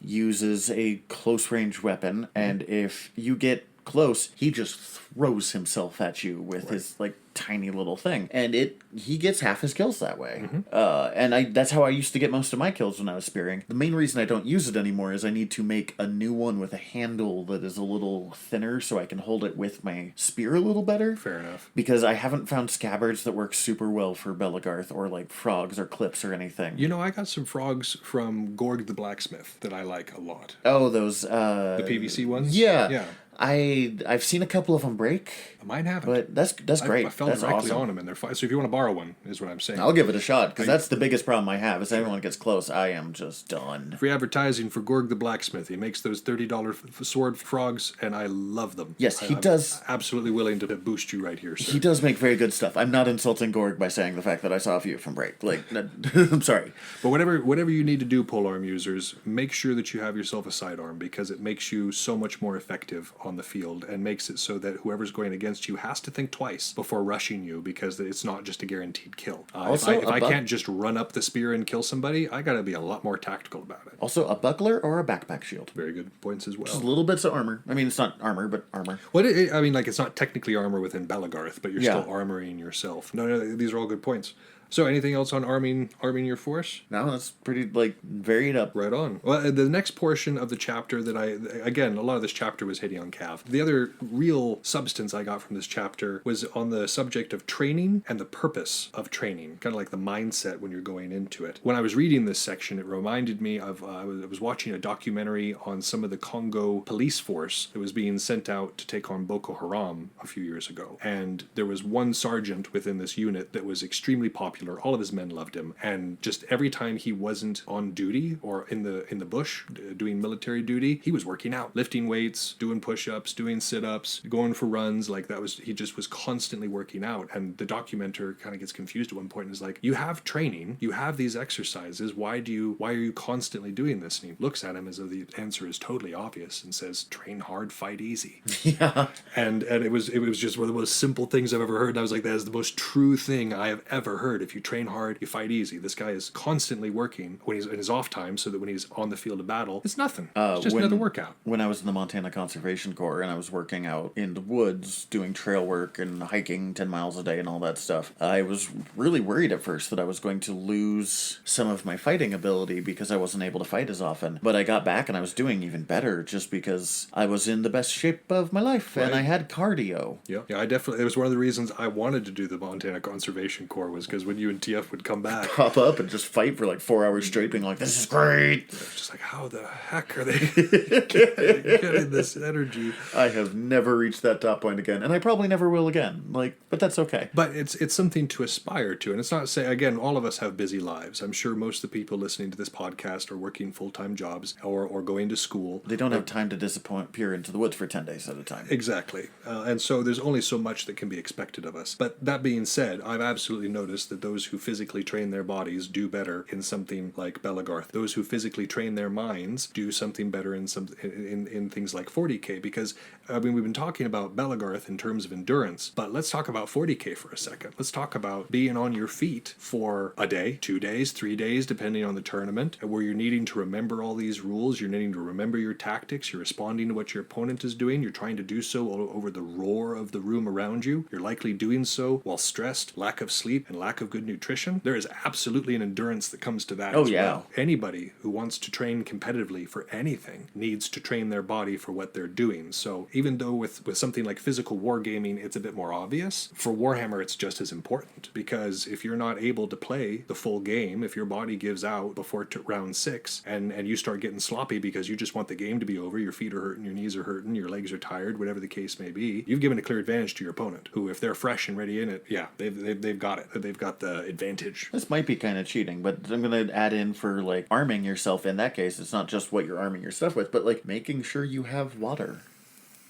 uses a close range weapon, and if you get close, he just throws himself at you with his tiny little thing, and he gets half his kills that way. And that's how I used to get most of my kills when I was spearing. The main reason I don't use it anymore is I need to make a new one with a handle that is a little thinner so I can hold it with my spear a little better.
Fair enough.
Because I haven't found scabbards that work super well for Belagarth, or frogs or clips or anything.
You know, I got some frogs from Gorg the blacksmith that I like a lot.
Oh, those
the PVC ones?
Yeah. I've seen a couple of them break.
Mine haven't.
But that's great.
I fell
that's
directly
awesome.
on them, and they're fine. So if you want to borrow one, is what I'm saying.
I'll give it a shot, because that's the biggest problem I have, is everyone gets close, I am just done.
Free advertising for Gorg the blacksmith. He makes those $30 sword frogs, and I love them.
Yes, he does.
I'm absolutely willing to boost you right here, sir.
He does make very good stuff. I'm not insulting Gorg by saying the fact that I saw a few from break. I'm sorry.
But whatever you need to do, polearm users, make sure that you have yourself a sidearm, because it makes you so much more effective on the field, and makes it so that whoever's going against you has to think twice before rushing you, because it's not just a guaranteed kill. If I can't just run up the spear and kill somebody, I gotta be a lot more tactical about it.
Also, a buckler or a backpack shield.
Very good points as well.
Just little bits of armor. I mean, it's not armor, but armor.
It's not technically armor within Belagarth, but you're still armoring yourself. No, these are all good points. So anything else on arming your force?
No, that's pretty, varied up.
Right on. Well, the next portion of the chapter that a lot of this chapter was hitting on Cav. The other real substance I got from this chapter was on the subject of training and the purpose of training, kind of like the mindset when you're going into it. When I was reading this section, it reminded me of, I was watching a documentary on some of the Congo police force that was being sent out to take on Boko Haram a few years ago. And there was one sergeant within this unit that was extremely popular. All of his men loved him, and just every time he wasn't on duty or in the bush doing military duty, he was working out, lifting weights, doing push-ups, doing sit-ups, going for runs. He just was constantly working out. And the documenter kind of gets confused at one point and is like, you have training, you have these exercises, why are you constantly doing this? And he looks at him as though the answer is totally obvious and says, train hard, fight easy.
Yeah.
And it was just one of the most simple things I've ever heard. And I was like, that is the most true thing I have ever heard. If if you train hard, you fight easy. This guy is constantly working when he's in his off time so that when he's on the field of battle, it's nothing. It's just another workout.
When I was in the Montana Conservation Corps and I was working out in the woods, doing trail work and hiking 10 miles a day and all that stuff, I was really worried at first that I was going to lose some of my fighting ability because I wasn't able to fight as often. But I got back and I was doing even better just because I was in the best shape of my life and I had cardio.
Yeah, I definitely. It was one of the reasons I wanted to do the Montana Conservation Corps was because when you and TF would come back,
Pop up and just fight for like 4 hours straight, being like, "This is great."
it's just like, how the heck are they getting this energy?
I have never reached that top point again, and I probably never will again. But that's okay.
But it's something to aspire to, and it's not say again. All of us have busy lives. I'm sure most of the people listening to this podcast are working full-time jobs or going to school.
They don't have time to disappear into the woods for 10 days at a time.
Exactly. And so there's only so much that can be expected of us. But that being said, I've absolutely noticed that those who physically train their bodies do better in something like Belagarth. Those who physically train their minds do something better in things like 40K. Because, I mean, we've been talking about Belagarth in terms of endurance, but let's talk about 40K for a second. Let's talk about being on your feet for a day, 2 days, 3 days, depending on the tournament, where you're needing to remember all these rules, you're needing to remember your tactics, you're responding to what your opponent is doing, you're trying to do so over the roar of the room around you. You're likely doing so while stressed, lack of sleep, and lack of good nutrition. There is absolutely an endurance that comes to that as well. Anybody who wants to train competitively for anything needs to train their body for what they're doing. So even though with something like physical wargaming, it's a bit more obvious, for Warhammer it's just as important, because if you're not able to play the full game, if your body gives out before round 6 and you start getting sloppy because you just want the game to be over, your feet are hurting, your knees are hurting, your legs are tired, whatever the case may be, you've given a clear advantage to your opponent, who if they're fresh and ready in it, yeah, they've got it. They've got the advantage.
This might be kind of cheating, but I'm going to add in for like arming yourself in that case. It's not just what you're arming your stuff with, but like making sure you have water.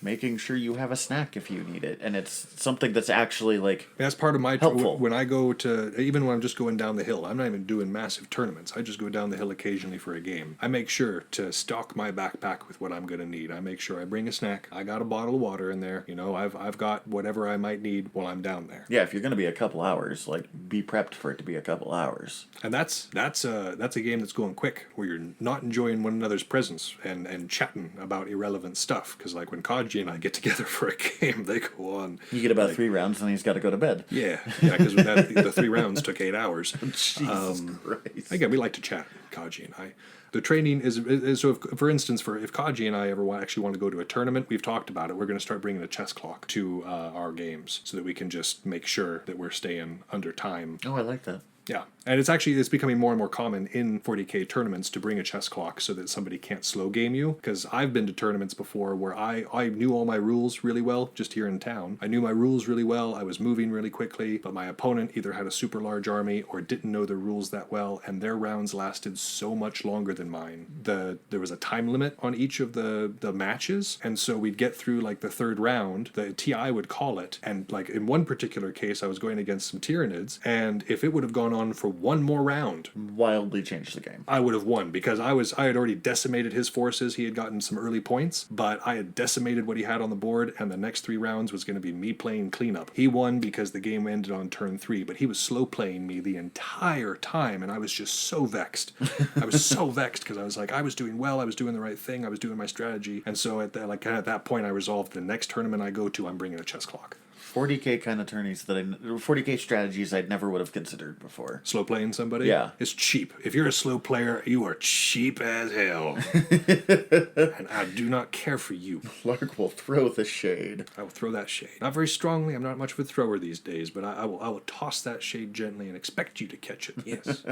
Making sure you have a snack if you need it, and it's something that's actually like
that's part of my
helpful.
When I go to, even when I'm just going down the hill, I'm not even doing massive tournaments. I just go down the hill occasionally for a game. I make sure to stock my backpack with what I'm going to need. I make sure I bring a snack. I got a bottle of water in there. You know, I've got whatever I might need while I'm down there.
Yeah, if you're going to be a couple hours, like be prepped for it to be a couple hours.
And that's a game that's going quick, where you're not enjoying one another's presence and chatting about irrelevant stuff. Because like when Kaji and I get together for a game, they go on.
You get about 3 rounds, and he's got to go to bed.
Yeah, because the 3 rounds took 8 hours.
Jesus Christ.
Again, we like to chat, Kaji and I. The training is so. For instance, if Kaji and I ever actually want to go to a tournament, we've talked about it. We're going to start bringing a chess clock to our games so that we can just make sure that we're staying under time.
Oh, I like that.
Yeah, and it's becoming more and more common in 40K tournaments to bring a chess clock so that somebody can't slow game you. Because I've been to tournaments before where I knew all my rules really well just here in town. I knew my rules really well. I was moving really quickly, but my opponent either had a super large army or didn't know their rules that well, and their rounds lasted so much longer than mine. There was a time limit on each of the matches, and so we'd get through like the 3rd round. The TI would call it, and like in one particular case, I was going against some Tyranids, and if it would have gone on for one more round,
wildly changed the game.
I would have won, because I had already decimated his forces. He had gotten some early points, but I had decimated what he had on the board, and the next 3 rounds was going to be me playing cleanup. He won because the game ended on turn 3, but he was slow playing me the entire time, and I was just so vexed. I was so vexed because I was like, I was doing well, I was doing the right thing, I was doing my strategy, and so at that point I resolved the next tournament I go to, I'm bringing a chess clock.
40K kind of tourneys 40K strategies I'd never would have considered before.
Slow playing somebody?
Yeah.
It's cheap. If you're a slow player, you are cheap as hell. And I do not care for you.
Lark will throw the shade.
I will throw that shade. Not very strongly. I'm not much of a thrower these days, but I will toss that shade gently and expect you to catch it. Yes.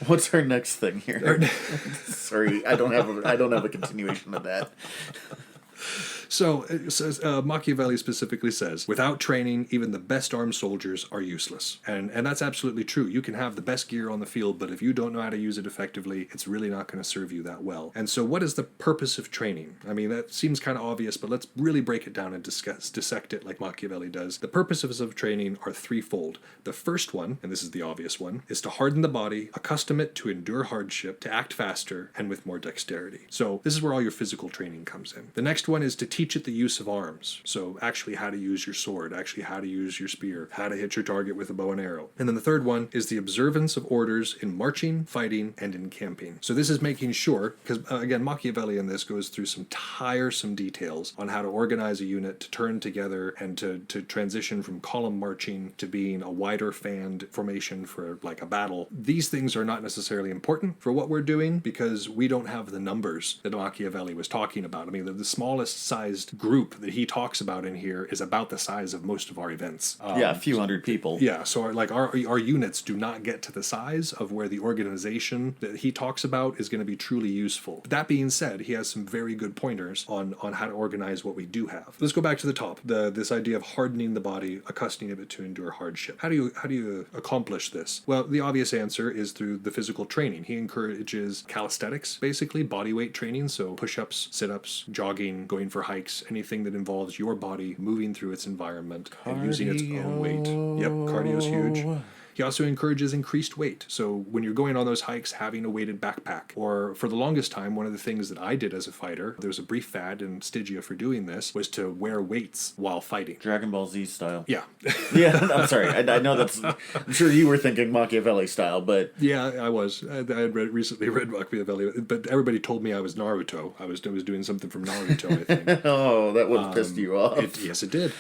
What's our next thing here? Sorry, I don't have a continuation of that.
So it says, Machiavelli specifically says, without training, even the best armed soldiers are useless. And that's absolutely true. You can have the best gear on the field, but if you don't know how to use it effectively, it's really not going to serve you that well. And so what is the purpose of training? I mean, that seems kind of obvious, but let's really break it down and dissect it like Machiavelli does. The purposes of training are threefold. The first one, and this is the obvious one, is to harden the body, accustom it to endure hardship, to act faster, and with more dexterity. So this is where all your physical training comes in. The next one is to teach it the use of arms. So actually how to use your sword, actually how to use your spear, how to hit your target with a bow and arrow. And then the third one is the observance of orders in marching, fighting, and in camping. So this is making sure, because again, Machiavelli in this goes through some tiresome details on how to organize a unit to turn together and to transition from column marching to being a wider fanned formation for like a battle. These things are not necessarily important for what we're doing because we don't have the numbers that Machiavelli was talking about. I mean, the smallest sized group that he talks about in here is about the size of most of our events.
Yeah, a few hundred people.
Yeah, so our units do not get to the size of where the organization that he talks about is going to be truly useful. But that being said, he has some very good pointers on how to organize what we do have. Let's go back to the top. This idea of hardening the body, accustoming it to endure hardship. How do you accomplish this? Well, the obvious answer is through the physical training. He encourages calisthenics, basically body weight training, so push-ups, sit-ups, jogging, going for hikes, anything that involves your body moving through its environment and using its own weight. Yep, cardio's huge. He also encourages increased weight. So when you're going on those hikes, having a weighted backpack. Or for the longest time, one of the things that I did as a fighter, there was a brief fad in Stygia for doing this, was to wear weights while fighting.
Dragon Ball Z style.
Yeah.
Yeah, I'm sorry. I know that's... I'm sure you were thinking Machiavelli style, but...
Yeah, I was. I had recently read Machiavelli, but everybody told me I was Naruto. I was doing something from Naruto, I think.
Oh, that would have pissed you off.
Yes, it did.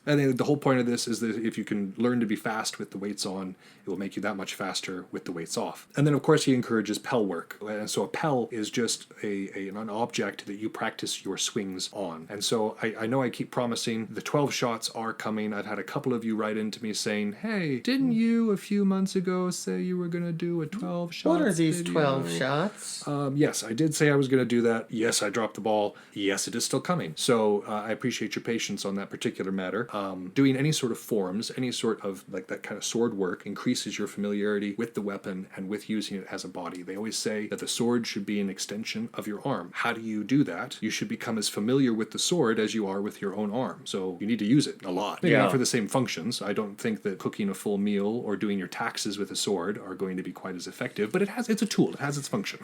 And then the whole point of this is that if you can learn to be fast with the weights on, it will make you that much faster with the weights off. And then, of course, he encourages pel work. And so a pel is just an object that you practice your swings on. And so I know I keep promising the 12 shots are coming. I've had a couple of you write into me saying, hey, didn't you a few months ago say you were going to do a 12 shots?
What are these
video?
12 shots?
Yes, I did say I was going to do that. Yes, I dropped the ball. Yes, it is still coming. So I appreciate your patience on that particular matter. Doing any sort of forms, any sort of like that kind of sword work increases your familiarity with the weapon and with using it as a body. They always say that the sword should be an extension of your arm. How do you do that? You should become as familiar with the sword as you are with your own arm. So you need to use it a lot. Maybe not for the same functions. I don't think that cooking a full meal or doing your taxes with a sword are going to be quite as effective, but it's a tool. It has its function.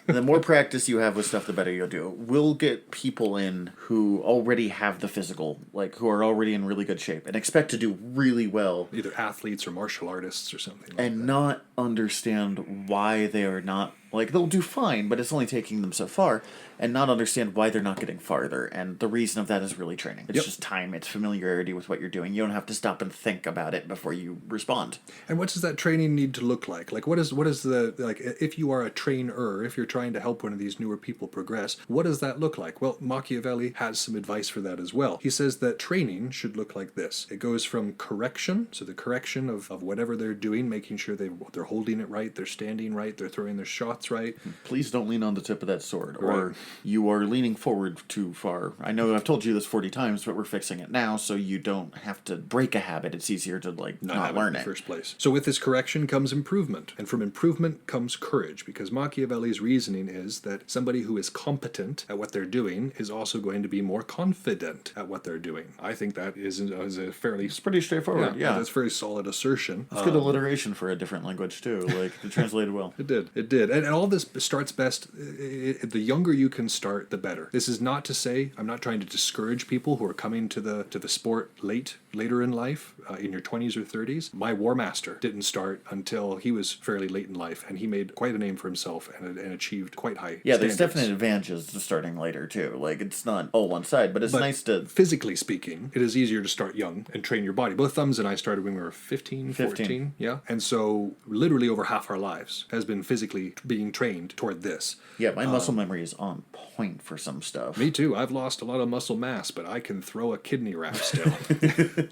The more practice you have with stuff, the better you'll do. We'll get people in who already have the physical, like who are already in really good shape and expect to do really well.
Either athletes or martial artists or something like
and
that.
not understand why they are not, like, they'll do fine, but it's only taking them so far, and not understand why they're not getting farther. And the reason of that is really training. It's just time, it's familiarity with what you're doing. You don't have to stop and think about it before you respond.
And what does that training need to look like? Like, what is the, like, if you are a trainer, if you're trying to help one of these newer people progress, what does that look like? Well, Machiavelli has some advice for that as well. He says that training should look like this. It goes from correction, so the correction of whatever they're doing, making sure they're holding it right, they're standing right, they're throwing their shots right.
Please don't lean on the tip of that sword, or you are leaning forward too far. I know I've told you this 40 times, but we're fixing it now so you don't have to break a habit. It's easier to, like, not learn
in the first place. So with this correction comes improvement, and from improvement comes courage, because Machiavelli's reasoning is that somebody who is competent at what they're doing is also going to be more confident at what they're doing. I think that is a fairly...
It's pretty straightforward, yeah.
That's a very solid assertion.
It's good alliteration for a different language, too. Like, it translated well.
It did. And all this starts best, the younger you can start, the better. This is not to say, I'm not trying to discourage people who are coming to the sport later in life, in your 20s or 30s. My War Master didn't start until he was fairly late in life, and he made quite a name for himself and achieved quite high
Yeah,
standards.
there's definite advantages to starting later, too. Like, it's not all one side, but it's nice to...
Physically speaking, it is easier to start young and train your body. Both Thumbs and I started when we were 15, 14. Yeah. And so literally over half our lives has been physically being trained toward this.
Yeah, my muscle memory is on point for some stuff.
Me too. I've lost a lot of muscle mass, but I can throw a kidney wrap still.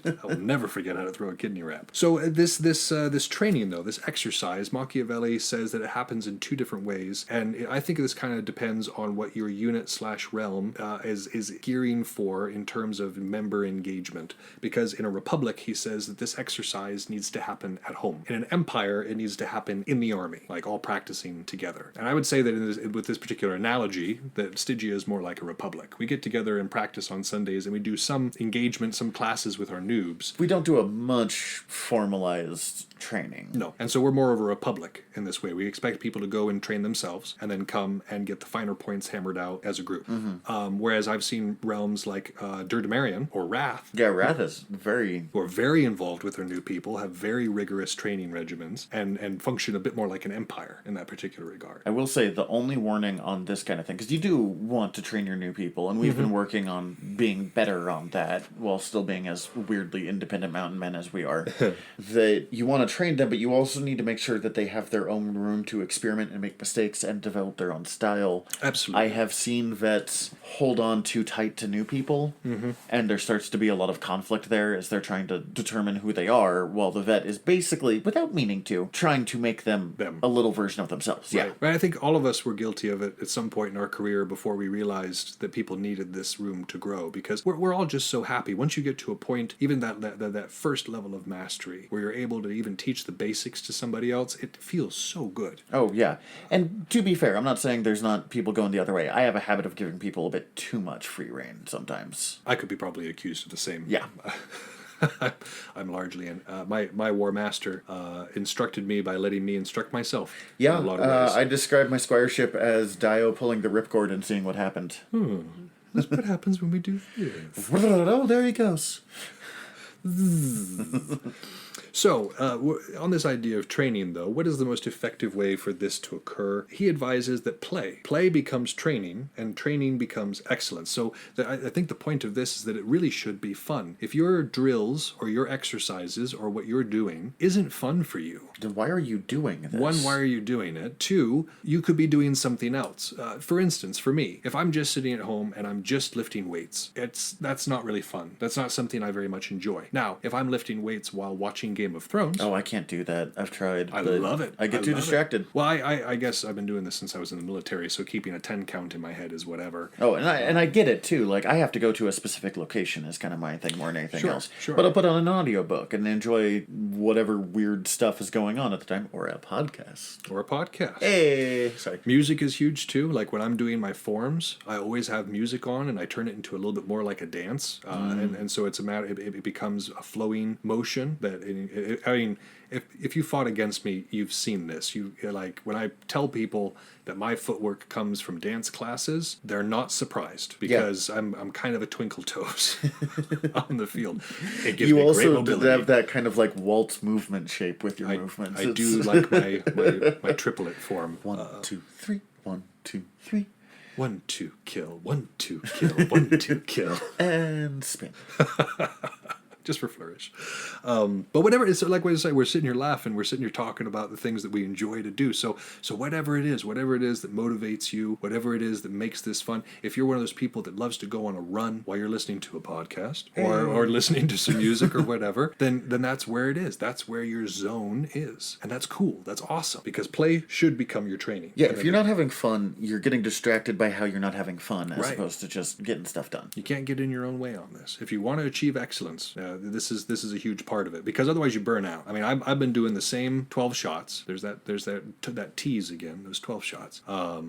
I will never forget how to throw a kidney wrap. So this training, though, this exercise, Machiavelli says that it happens in two different ways, and I think this kind of depends on what your unit/realm is gearing for in terms of member engagement. Because in a republic, he says that this exercise needs to happen at home. In an empire, it needs to happen in the army, like all practicing together. And I would say that with this particular analogy, that Stygia is more like a republic. We get together and practice on Sundays, and we do some engagement, some classes with our noobs.
We don't do a much formalized training.
No. And so we're more of a republic in this way. We expect people to go and train themselves and then come and get the finer points hammered out as a group. Whereas I've seen realms like Durdamarian or Wrath.
Yeah, Wrath is very...
who are very involved with their new people, have very rigorous training regimens, and function a bit more like an empire in that particular regard.
I will say the only warning on this kind of thing, because you do want to train your new people, and we've been working on being better on that while still being as weirdly independent mountain men as we are, that you want to train them, but you also need to make sure that they have their own room to experiment and make mistakes and develop their own style.
Absolutely.
I have seen vets hold on too tight to new people, and there starts to be a lot of conflict there as they're trying to determine who they are, while the vet is basically, without meaning to, trying to make them a little version of themselves. Yeah.
Right. I think all of us were guilty of it at some point in our career before we realized that people needed this room to grow, because we're all just so happy. Once you get to a point, even that first level of mastery, where you're able to even teach the basics to somebody else, it feels so good.
Oh, yeah. And to be fair, I'm not saying there's not people going the other way. I have a habit of giving people a bit too much free rein sometimes.
I could be probably accused of the same.
Yeah.
I'm largely in. My war master instructed me by letting me instruct myself.
Yeah,
in a lot of ways.
I described my squireship as Dio pulling the ripcord and seeing what happened.
That's what happens when we do this.
Oh, there he goes.
So, on this idea of training, though, what is the most effective way for this to occur? He advises that play becomes training, and training becomes excellence. So, I think the point of this is that it really should be fun. If your drills or your exercises or what you're doing isn't fun for you,
Then why are you doing this?
one, why are you doing it? Two, you could be doing something else. For instance, for me, if I'm just sitting at home and I'm just lifting weights, that's not really fun. That's not something I very much enjoy. Now, if I'm lifting weights while watching Game of Thrones,
Oh, I can't do that. I've tried.
I
but
love it.
I get
I
too
love it.
distracted.
Well, I guess I've been doing this since I was in the military, so keeping a 10 count in my head is whatever.
Oh, and I get it too. Like, I have to go to a specific location is kind of my thing more than anything else.
Sure.
But I'll put on an audiobook and enjoy whatever weird stuff is going on at the time, or a podcast.
Or a podcast.
Hey, sorry.
Music is huge too. Like when I'm doing my forms, I always have music on and I turn it into a little bit more like a dance. And so it's a matter, it becomes a flowing motion that, I mean, if you fought against me, you've seen this. You like when I tell people that my footwork comes from dance classes, they're not surprised because I'm kind of a twinkle toes on the field. It gives
You
me great
also
mobility.
have that kind of like waltz movement shape with your movements.
I do like my triplet form.
1, 2, 3. 1, 2, 3.
1, 2, kill. 1, 2, kill. 1, 2, kill.
And spin.
Just for flourish. But whatever, it's like what I say, we're sitting here laughing, we're sitting here talking about the things that we enjoy to do. So whatever it is that motivates you, whatever it is that makes this fun, if you're one of those people that loves to go on a run while you're listening to a podcast or listening to some music or whatever, then that's where it is. That's where your zone is. And that's cool. That's awesome. Because play should become your training.
Yeah, if you're not having fun, you're getting distracted by how you're not having fun as
Right.
opposed to just getting stuff done.
You can't get in your own way on this. If you want to achieve excellence, this is a huge part of it, because otherwise you burn out. I mean, I've been doing the same 12 shots. There's that tease again. Those 12 shots. I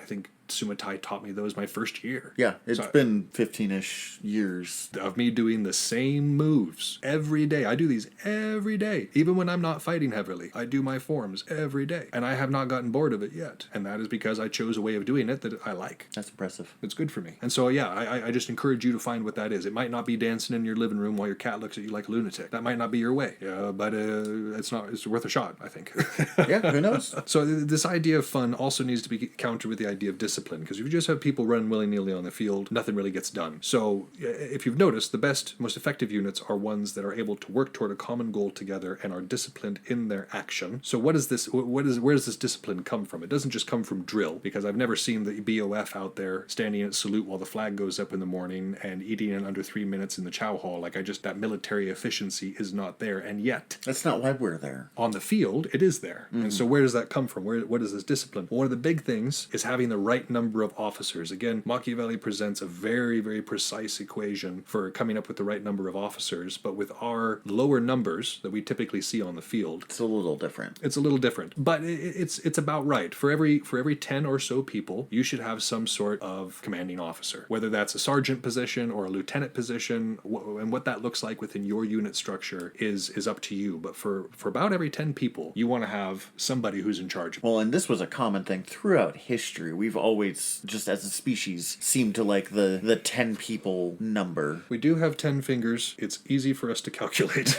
think Sumatai taught me those my first year.
Yeah, it's been 15-ish years.
Of me doing the same moves every day. I do these every day. Even when I'm not fighting heavily, I do my forms every day. And I have not gotten bored of it yet. And that is because I chose a way of doing it that I like.
That's impressive.
It's good for me. And so, yeah, I just encourage you to find what that is. It might not be dancing in your living room while your cat looks at you like a lunatic. That might not be your way. But it's worth a shot, I think.
Yeah, who knows?
So this idea of fun also needs to be countered with the idea of discipline, because if you just have people run willy-nilly on the field, nothing really gets done. So if you've noticed, the best, most effective units are ones that are able to work toward a common goal together and are disciplined in their action. So where does this discipline come from? It doesn't just come from drill, because I've never seen the BOF out there standing at salute while the flag goes up in the morning and eating in under 3 minutes in the chow hall. That military efficiency is not there, and yet
That's not why we're there.
on the field, it is there. And so where does that come from? What is this discipline? Well, one of the big things is having the right right number of officers. Again, Machiavelli presents a very, very precise equation for coming up with the right number of officers, but with our lower numbers that we typically see on the field,
It's a little different.
it's a little different, but it's about right. For every 10 or so people, you should have some sort of commanding officer, whether that's a sergeant position or a lieutenant position, and what that looks like within your unit structure is up to you. But for about every 10 people, you want to have somebody who's in charge.
Well, and this was a common thing throughout history. We've always, just as a species, seemed to like the 10 people number.
We do have 10 fingers. It's easy for us to calculate.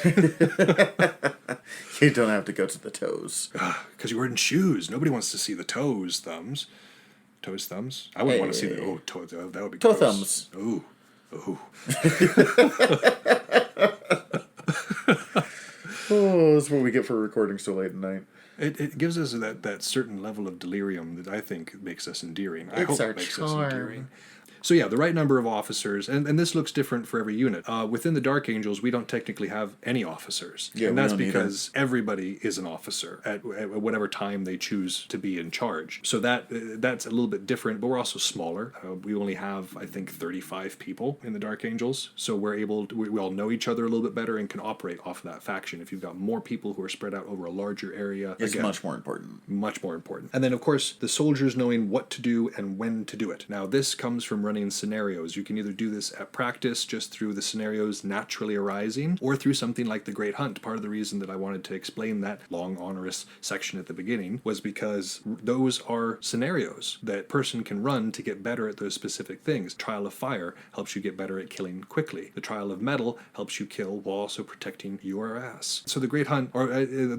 You don't have to go to the toes.
Because you're wearing shoes. Nobody wants to see the toes, thumbs. Toes, thumbs? I wouldn't want to see the... Oh, toe, that would be
Toe
gross.
thumbs.
Ooh. Ooh.
Oh, that's what we get for recording so late at night.
It gives us that certain level of delirium that I think makes us endearing. I
It's
hope
our
it makes
charm.
us endearing. So yeah, the right number of officers, and this looks different for every unit. Within the Dark Angels, we don't technically have any officers.
Yeah,
and
we
that's
don't
because everybody is an officer at whatever time they choose to be in charge. So that's a little bit different, but we're also smaller. We only have, I think, 35 people in the Dark Angels, so we're able to, we all know each other a little bit better and can operate off of that faction. If you've got more people who are spread out over a larger area,
It's
again,
much more important.
much more important. And then, of course, the soldiers knowing what to do and when to do it. Now, this comes from running scenarios. You can either do this at practice, just through the scenarios naturally arising, or through something like the Great Hunt. Part of the reason that I wanted to explain that long, onerous section at the beginning was because those are scenarios that person can run to get better at those specific things. Trial of Fire helps you get better at killing quickly. The Trial of Metal helps you kill while also protecting your ass. So the Great Hunt,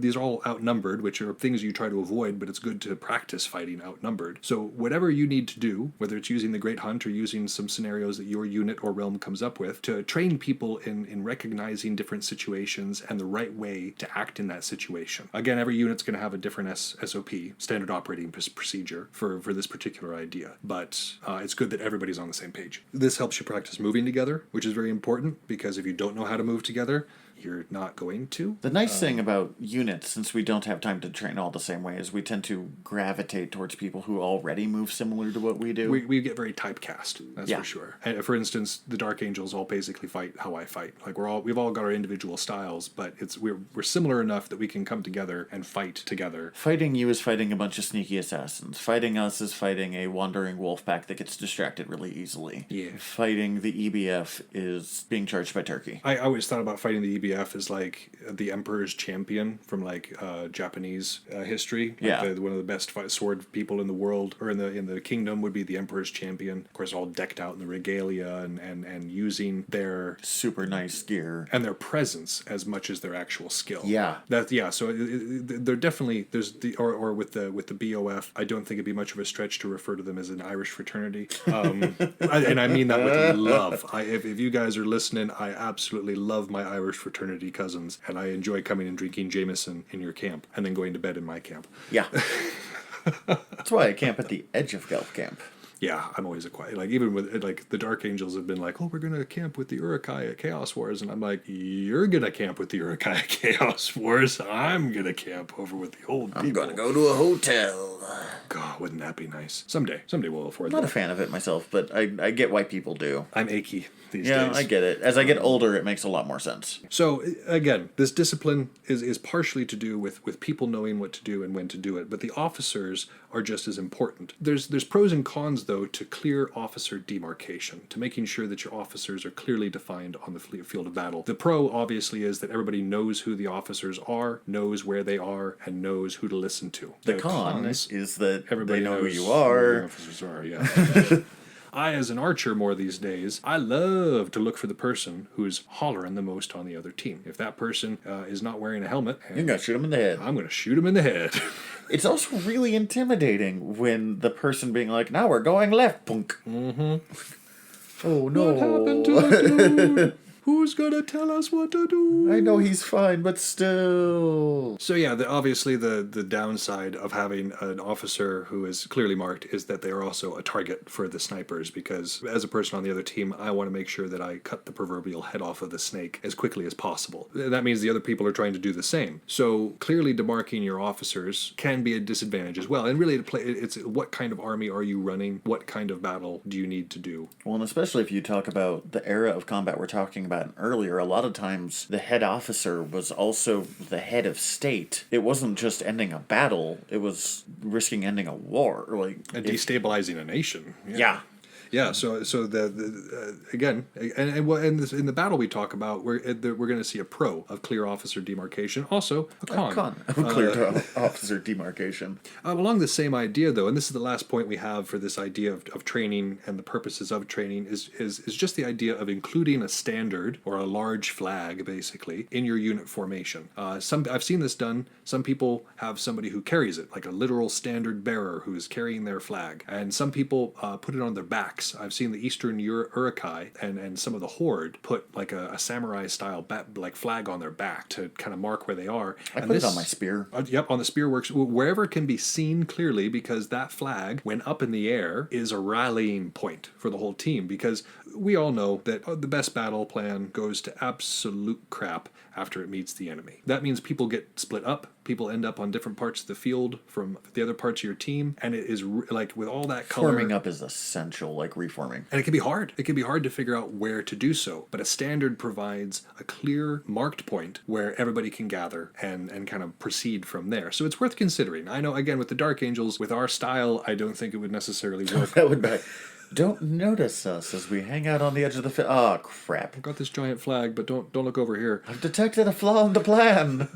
these are all outnumbered, which are things you try to avoid, but it's good to practice fighting outnumbered. So whatever you need to do, whether it's using the Great Hunt or using some scenarios that your unit or realm comes up with, to train people in recognizing different situations and the right way to act in that situation. Again, every unit's going to have a different SOP, standard operating procedure, for this particular idea, but it's good that everybody's on the same page. This helps you practice moving together, which is very important, because if you don't know how to move together, you're not going to.
The nice thing about units, since we don't have time to train all the same way, is we tend to gravitate towards people who already move similar to what we do.
We get very typecast, that's
Yeah.
for sure. And for instance, the Dark Angels all basically fight how I fight. Like we've all got our individual styles, but we're similar enough that we can come together and fight together.
Fighting you is fighting a bunch of sneaky assassins. Fighting us is fighting a wandering wolf pack that gets distracted really easily.
Yeah.
Fighting the EBF is being charged by Turkey.
I always thought about fighting the EBF as like the Emperor's champion from like Japanese history. Like
Yeah.
one of the best sword people in the world, or in the kingdom, would be the Emperor's champion. Of course, all decked out in the regalia and using their
Super nice gear.
and their presence as much as their actual skill.
Yeah.
So they're definitely or with the BOF. I don't think it'd be much of a stretch to refer to them as an Irish fraternity, and I mean that with love. If you guys are listening, I absolutely love my Irish fraternity cousins, and I enjoy coming and drinking Jameson in your camp and then going to bed in my camp.
Yeah. That's why I camp at the edge of Gelf Camp.
Yeah, I'm always a quiet. Like, even with, like, the Dark Angels have been like, oh, we're going to camp with the Uruk-hai at Chaos Wars. And I'm like, you're going to camp with the Uruk-hai at Chaos Wars. I'm going to camp over with the old people.
I'm gonna go to a hotel.
God, wouldn't that be nice? Someday we'll afford
I'm not
that.
a fan of it myself, but I get why people do.
I'm achy these
Yeah,
days.
I get it. As I get older, it makes a lot more sense.
So, again, this discipline is partially to do with people knowing what to do and when to do it, but the officers are just as important. There's pros and cons, though, to clear officer demarcation, to making sure that your officers are clearly defined on the field of battle. The pro, obviously, is that everybody knows who the officers are, knows where they are, and knows who to listen to.
The con
cons,
is that
everybody
they know who
knows
you
who the
are.
officers are, yeah. I, as an archer more these days, I love to look for the person who's hollering the most on the other team. If that person is not wearing a helmet,
You're gonna shoot him in the head.
I'm going to shoot him in the head.
It's also really intimidating when the person being like, now we're going left, punk. Mm-hmm. Oh, no.
What happened to the dude? Who's gonna tell us what to do?
I know he's fine, but still.
So yeah, obviously the downside of having an officer who is clearly marked is that they are also a target for the snipers, because as a person on the other team, I want to make sure that I cut the proverbial head off of the snake as quickly as possible. That means the other people are trying to do the same. So clearly demarking your officers can be a disadvantage as well. And really, it's what kind of army are you running? What kind of battle do you need to do?
Well, and especially if you talk about the era of combat we're talking about earlier, a lot of times the head officer was also the head of state. It wasn't just ending a battle, it was risking ending a war.
And destabilizing a nation.
Yeah.
Yeah, so again, and this, in the battle we talk about, we're going to see a pro of clear officer demarcation, also a con.
Clear officer demarcation.
Along the same idea, though, and this is the last point we have for this idea of training and the purposes of training, is just the idea of including a standard or a large flag, basically, in your unit formation. I've seen this done. Some people have somebody who carries it, like a literal standard bearer who is carrying their flag, and some people put it on their backs. I've seen the Eastern Urukai and some of the Horde put like a samurai style like flag on their back to kind of mark where they are.
I put it on my spear.
Yep, on the spear works wherever it can be seen clearly, because that flag, when up in the air, is a rallying point for the whole team, because we all know that the best battle plan goes to absolute crap after it meets the enemy. That means people get split up, people end up on different parts of the field from the other parts of your team, and it is like with all that color...
Forming up is essential, like reforming.
And it can be hard. It can be hard to figure out where to do so, but a standard provides a clear, marked point where everybody can gather and kind of proceed from there. So it's worth considering. I know, again, with the Dark Angels, with our style, I don't think it would necessarily work.
That would be... Don't notice us as we hang out on the edge of the field. Oh, crap.
I've got this giant flag, but don't look over here.
I've detected a flaw in the plan.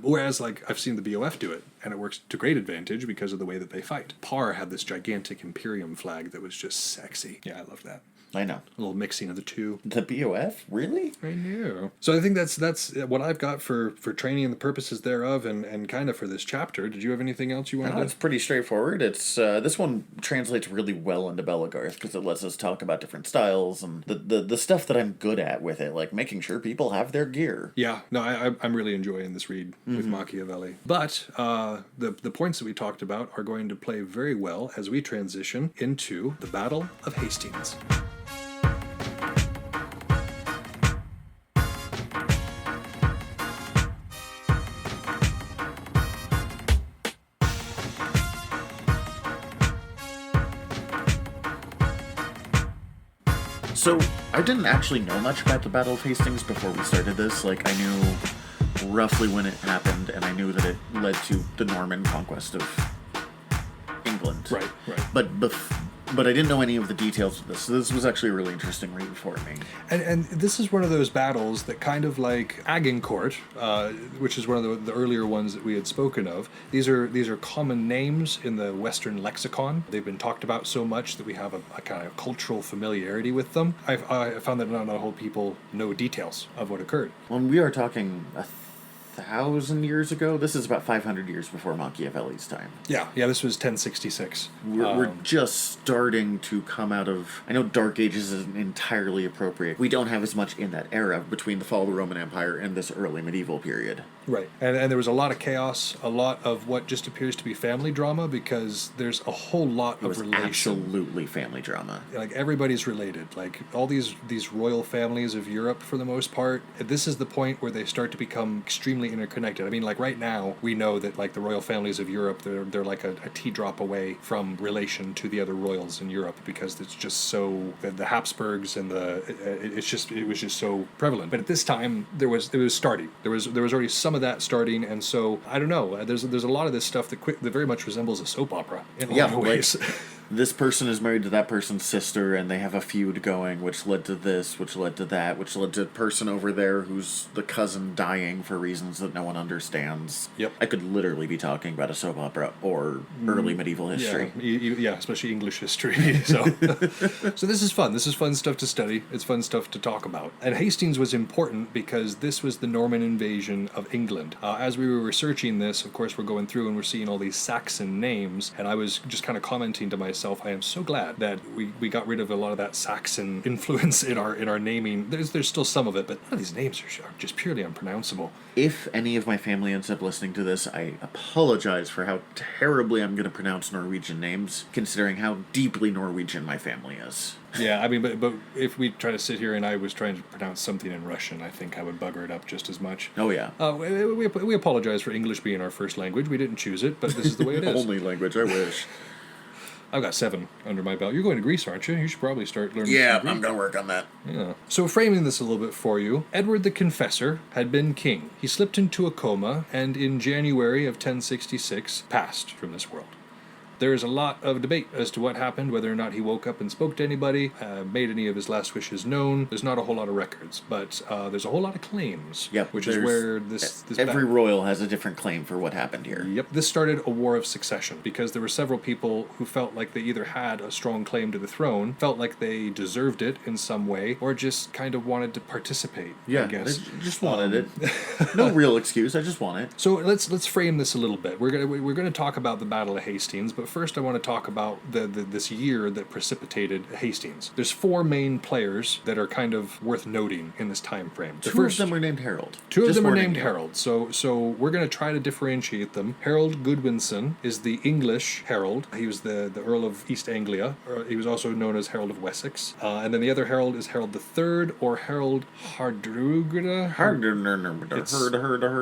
Whereas, like, I've seen the BOF do it, and it works to great advantage because of the way that they fight. Par had this gigantic Imperium flag that was just sexy. Yeah, I love that.
I know.
A little mixing of the two.
The BOF? Really?
I know. So I think that's what I've got for training and the purposes thereof, and kind of for this chapter. Did you have anything else you wanted to...
It's pretty straightforward. It's this one translates really well into Belagarth because it lets us talk about different styles and the stuff that I'm good at with it, like making sure people have their gear.
Yeah. No, I'm really enjoying this read with Machiavelli. But the points that we talked about are going to play very well as we transition into the Battle of Hastings.
So, I didn't actually know much about the Battle of Hastings before we started this. Like, I knew roughly when it happened, and I knew that it led to the Norman conquest of England.
Right.
But I didn't know any of the details of this, so this was actually a really interesting read for me.
And this is one of those battles that kind of like Agincourt, which is one of the earlier ones that we had spoken of. These are common names in the Western lexicon. They've been talked about so much that we have a kind of cultural familiarity with them. I found that not a whole people know details of what occurred.
When we are talking 1,000 years ago, this is about 500 years before Machiavelli's time.
Yeah, this was 1066.
We're just starting to come out of... I know Dark Ages isn't entirely appropriate. We don't have as much in that era between the fall of the Roman Empire and this early medieval period.
Right. And there was a lot of chaos, a lot of what just appears to be family drama, because there's a whole lot of relation.
Absolutely family drama.
Like, everybody's related. Like, all these royal families of Europe, for the most part, this is the point where they start to become extremely interconnected. I mean, like, right now, we know that, like, the royal families of Europe, they're like a tea drop away from relation to the other royals in Europe, because it's just so... The Habsburgs and it was just so prevalent. But at this time, it was starting. There was already some of that starting, and so I don't know. There's a lot of this stuff that very much resembles a soap opera in a lot of ways.
This person is married to that person's sister, and they have a feud going, which led to this, which led to that, which led to a person over there who's the cousin dying for reasons that no one understands.
Yep.
I could literally be talking about a soap opera or early medieval history.
Yeah, especially English history. So this is fun. This is fun stuff to study. It's fun stuff to talk about. And Hastings was important because this was the Norman invasion of England. As we were researching this, of course, we're going through and we're seeing all these Saxon names, and I was just kind of commenting to myself, myself, I am so glad that we got rid of a lot of that Saxon influence in our naming. There's still some of it, but none of these names are just purely unpronounceable.
If any of my family ends up listening to this, I apologize for how terribly I'm going to pronounce Norwegian names, considering how deeply Norwegian my family is.
Yeah, I mean, but if we try to sit here and I was trying to pronounce something in Russian, I think I would bugger it up just as much.
Oh, yeah.
We apologize for English being our first language. We didn't choose it, but this is the way it is.
Only language, I wish.
I've got 7 under my belt. You're going to Greece, aren't you? You should probably start learning
Yeah,
some Greek.
I'm going to work on that.
Yeah. So framing this a little bit for you, Edward the Confessor had been king. He slipped into a coma, and in January of 1066, passed from this world. There is a lot of debate as to what happened, whether or not he woke up and spoke to anybody, made any of his last wishes known. There's not a whole lot of records, but there's a whole lot of claims,
Yep,
which is where this
every
battle.
royal has a different claim for what happened here.
Yep, this started a war of succession because there were several people who felt like they either had a strong claim to the throne, felt like they deserved it in some way, or just kind of wanted to participate.
Yeah,
I guess.
I just wanted it. No real excuse, I just want it.
So let's frame this a little bit. We're gonna talk about the Battle of Hastings, but first I want to talk about this year that precipitated Hastings. There's 4 main players that are kind of worth noting in this time frame.
Two of them are named Harold.
Two of
Just
them are
warning
named
you.
Harold. So we're going to try to differentiate them. Harold Godwinson is the English Harold. He was the Earl of East Anglia. He was also known as Harold of Wessex. And then the other Harold is Harold III or Harold Hardrugra.
Heard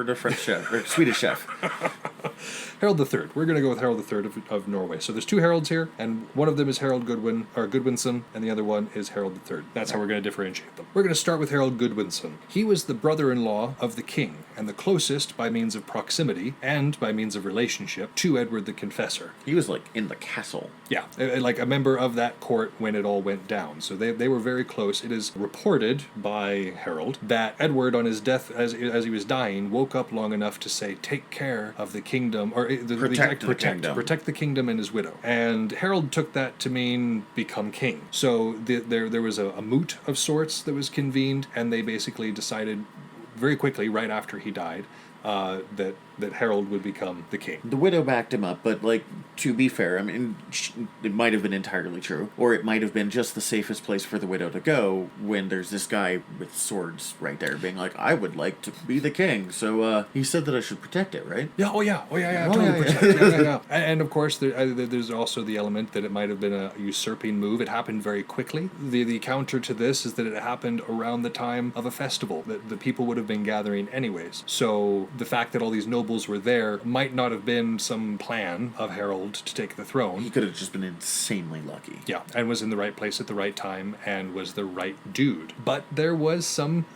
a French chef, or Swedish chef.
Harold III. We're going to go with Harold III of Norway. So there's 2 Harolds here, and one of them is Harold Godwinson, and the other one is Harold III. That's how we're going to differentiate them. We're going to start with Harold Godwinson. He was the brother-in-law of the king, and the closest by means of proximity and by means of relationship to Edward the Confessor.
He was like in the castle.
Yeah, like a member of that court when it all went down. So they were very close. It is reported by Harold that Edward, on his death, as he was dying, woke up long enough to say, "Take care of the kingdom," or
Protect the kingdom.
Protect the kingdom and his widow. And Harold took that to mean become king. So there was a moot of sorts that was convened, and they basically decided very quickly, right after he died, that Harold would become the king.
The widow backed him up, but, like, to be fair, I mean, it might have been entirely true, or it might have been just the safest place for the widow to go when there's this guy with swords right there being like, I would like to be the king, so he said that I should protect it, right?
Yeah, totally protect it. Yeah. And of course, there's also the element that it might have been a usurping move. It happened very quickly. The counter to this is that it happened around the time of a festival that the people would have been gathering anyways. So the fact that all these nobles were there might not have been some plan of Harold to take the throne.
He could have just been insanely lucky.
Yeah, and was in the right place at the right time and was the right dude. But there was some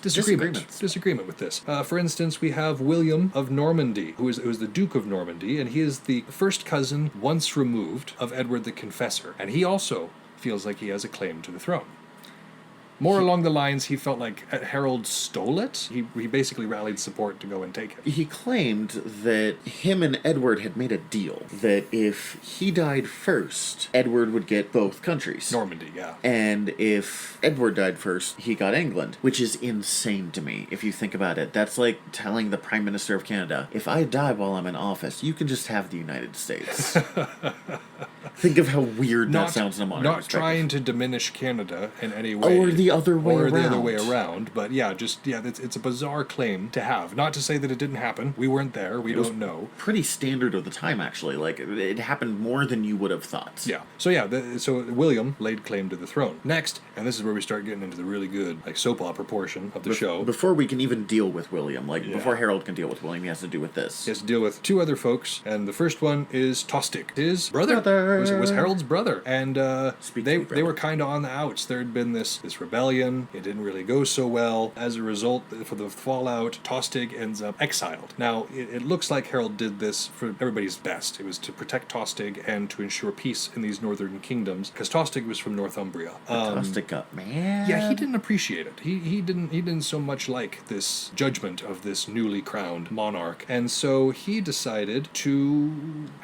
disagreement with this. For instance, we have William of Normandy, who was the Duke of Normandy, and he is the first cousin once removed of Edward the Confessor, and he also feels like he has a claim to the throne. More along the lines, he felt like Harold stole it. He basically rallied support to go and take it.
He claimed that him and Edward had made a deal, that if he died first, Edward would get both countries.
Normandy, yeah.
And if Edward died first, he got England, which is insane to me, if you think about it. That's like telling the Prime Minister of Canada, if I die while I'm in office, you can just have the United States. Think of how weird that sounds in a modern
Not
perspective.
trying to diminish Canada in any way.
Or the other way around.
Or the other way around. But it's a bizarre claim to have. Not to say that it didn't happen. We weren't there. We don't know.
Pretty standard of the time, actually. Like, it happened more than you would have thought.
Yeah. So William laid claim to the throne. Next, and this is where we start getting into the really good soap opera portion of the show.
Before we can even deal with William, before Harold can deal with William, he has to do with this.
He has to deal with 2 other folks, and the first one is Tostig. His brother. Was Harold's brother. And they were kind of on the outs. There had been this rebellion. It didn't really go so well. As a result, for the fallout, Tostig ends up exiled. Now, it looks like Harold did this for everybody's best. It was to protect Tostig and to ensure peace in these northern kingdoms, because Tostig was from Northumbria.
Tostig got mad.
Yeah, he didn't appreciate it. He didn't so much like this judgment of this newly crowned monarch, and so he decided to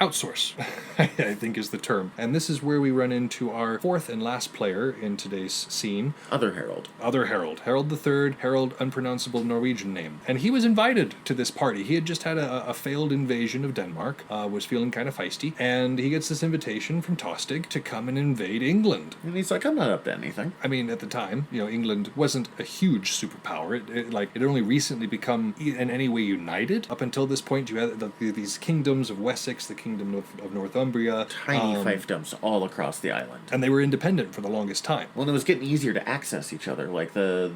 outsource. I think is the term. And this is where we run into our fourth and last player in today's scene.
Other Harold.
Other Harold. Harold III, Harold, unpronounceable Norwegian name. And he was invited to this party. He had just had a failed invasion of Denmark, was feeling kind of feisty, and he gets this invitation from Tostig to come and invade England.
And he's like, I'm not up to anything.
I mean, at the time, England wasn't a huge superpower. It had only recently become in any way united. Up until this point, you had these kingdoms of Wessex, the kingdom of Northumbria.
Tiny fiefdoms all across the island.
And they were independent for the longest time.
Well, it was getting easier to access each other. Like the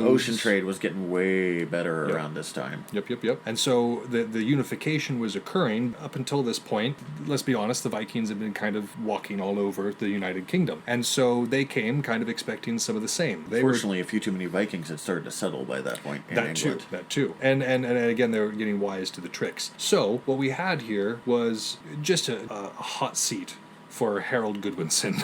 ocean trade was getting way better around this time.
Yep. And so the unification was occurring up until this point. Let's be honest, the Vikings had been kind of walking all over the United Kingdom. And so they came kind of expecting some of the same.
Fortunately, a few too many Vikings had started to settle by that point in England.
That too. And again, they were getting wise to the tricks. So what we had here was just a hot seat for Harold Goodwinson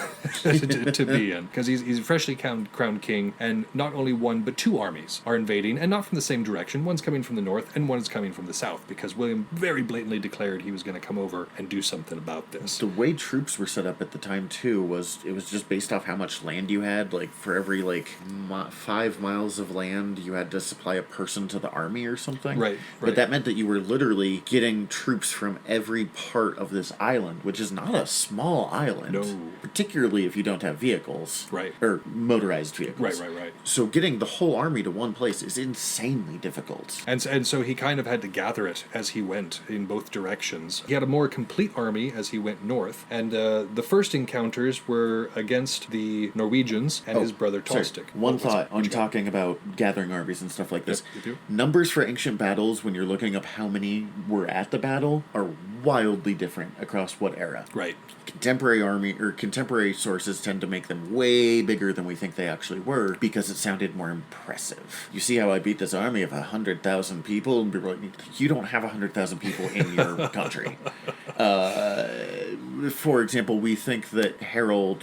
to be in, because he's freshly crowned king, and not only one but two armies are invading, and not from the same direction. One's coming from the north and one's coming from the south, because William very blatantly declared he was going to come over and do something about this.
The way troops were set up at the time too was just based off how much land you had. Like for every 5 miles of land, you had to supply a person to the army or something.
Right.
But that meant that you were literally getting troops from every part of this island, which is not a small island.
No.
Particularly if you don't have vehicles.
Right.
Or motorized vehicles.
Right.
So getting the whole army to one place is insanely difficult.
And so he kind of had to gather it as he went in both directions. He had a more complete army as he went north, and the first encounters were against the Norwegians and his brother Tostig.
One thought on talking about gathering armies and stuff like this.
Yep, you do.
Numbers for ancient battles, when you're looking up how many were at the battle, are wildly different across what era.
Right.
Contemporary sources tend to make them way bigger than we think they actually were, because it sounded more impressive. You see how I beat this army of 100,000 people, and people are like, you don't have 100,000 people in your country. For example, we think that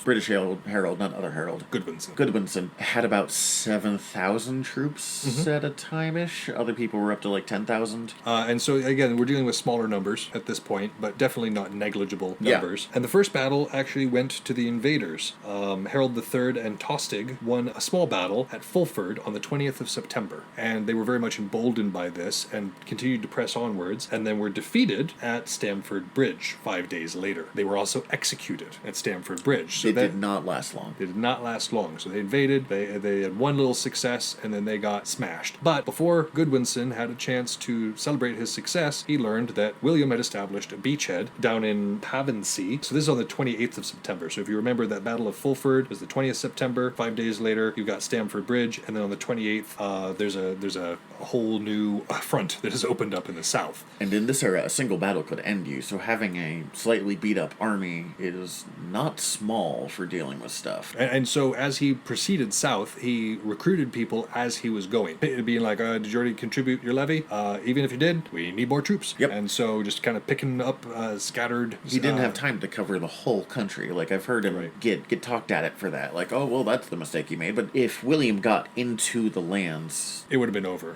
British Harold, not other Harold, Goodwinson had about 7,000 troops at a time-ish. Other people were up to 10,000.
And so, again, we're dealing with smaller numbers at this point, but definitely not negligible numbers. Yeah. And the first battle actually went to the invaders. Harold III and Tostig won a small battle at Fulford on the 20th of September. And they were very much emboldened by this and continued to press onwards, and then were defeated at Stamford Bridge 5 days later. They were also executed at Stamford Bridge. So
it did not last long.
It did not last long. So they invaded, they had one little success, and then they got smashed. But before Goodwinson had a chance to celebrate his success, he learned that William had established a beachhead down in Pavensey. So this is on the 28th of September. So if you remember, that Battle of Fulford was the 20th of September. 5 days later, you've got Stamford Bridge, and then on the 28th, there's a whole new front that has opened up in the south.
And in this era, a single battle could end you, so having a slightly beat-up army is not small for dealing with stuff.
And so as he proceeded south, he recruited people as he was going, being like, did you already contribute your levy? Even if you did, we need more troops.
Yep.
And so just kind of picking up scattered...
He didn't have time to cover the whole country. I've heard him get talked at it for that. That's the mistake he made. But if William got into the lands...
It would have been over.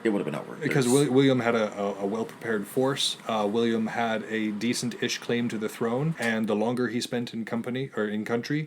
Because William had a well-prepared force. William had a decent-ish claim to the throne, and the longer he spent in country,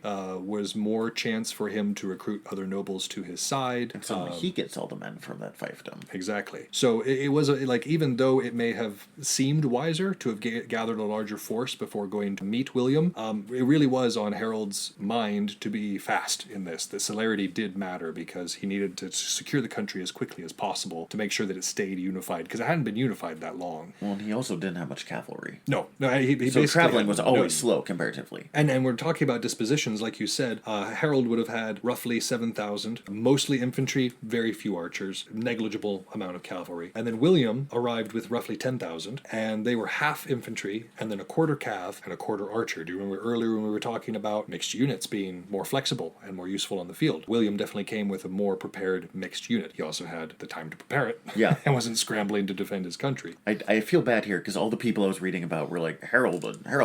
was more chance for him to recruit other nobles to his side.
And suddenly he gets all the men from that fiefdom.
Exactly. So it was even though it may have seemed wiser to have gathered a larger force before going to meet William, it really was on Harold's mind to be fast in this. The celerity did matter, because he needed to secure the country as quickly as possible to make sure that it stayed unified, because it hadn't been unified that long.
Well, and he also didn't have much cavalry.
No, he
so traveling was always slow comparatively.
And we're talking about dispositions, like you said. Harold would have had roughly 7,000, mostly infantry, very few archers, negligible amount of cavalry. And then William arrived with roughly 10,000, and they were half infantry, and then a quarter cav and a quarter archer. Do you remember earlier when we were talking about mixed units being more flexible and more useful on the field? William definitely came with a more prepared mixed unit. He also had the time to prepare it
Yeah.
and wasn't scrambling to defend his country.
I feel bad here because all the people I was reading about were like, Harold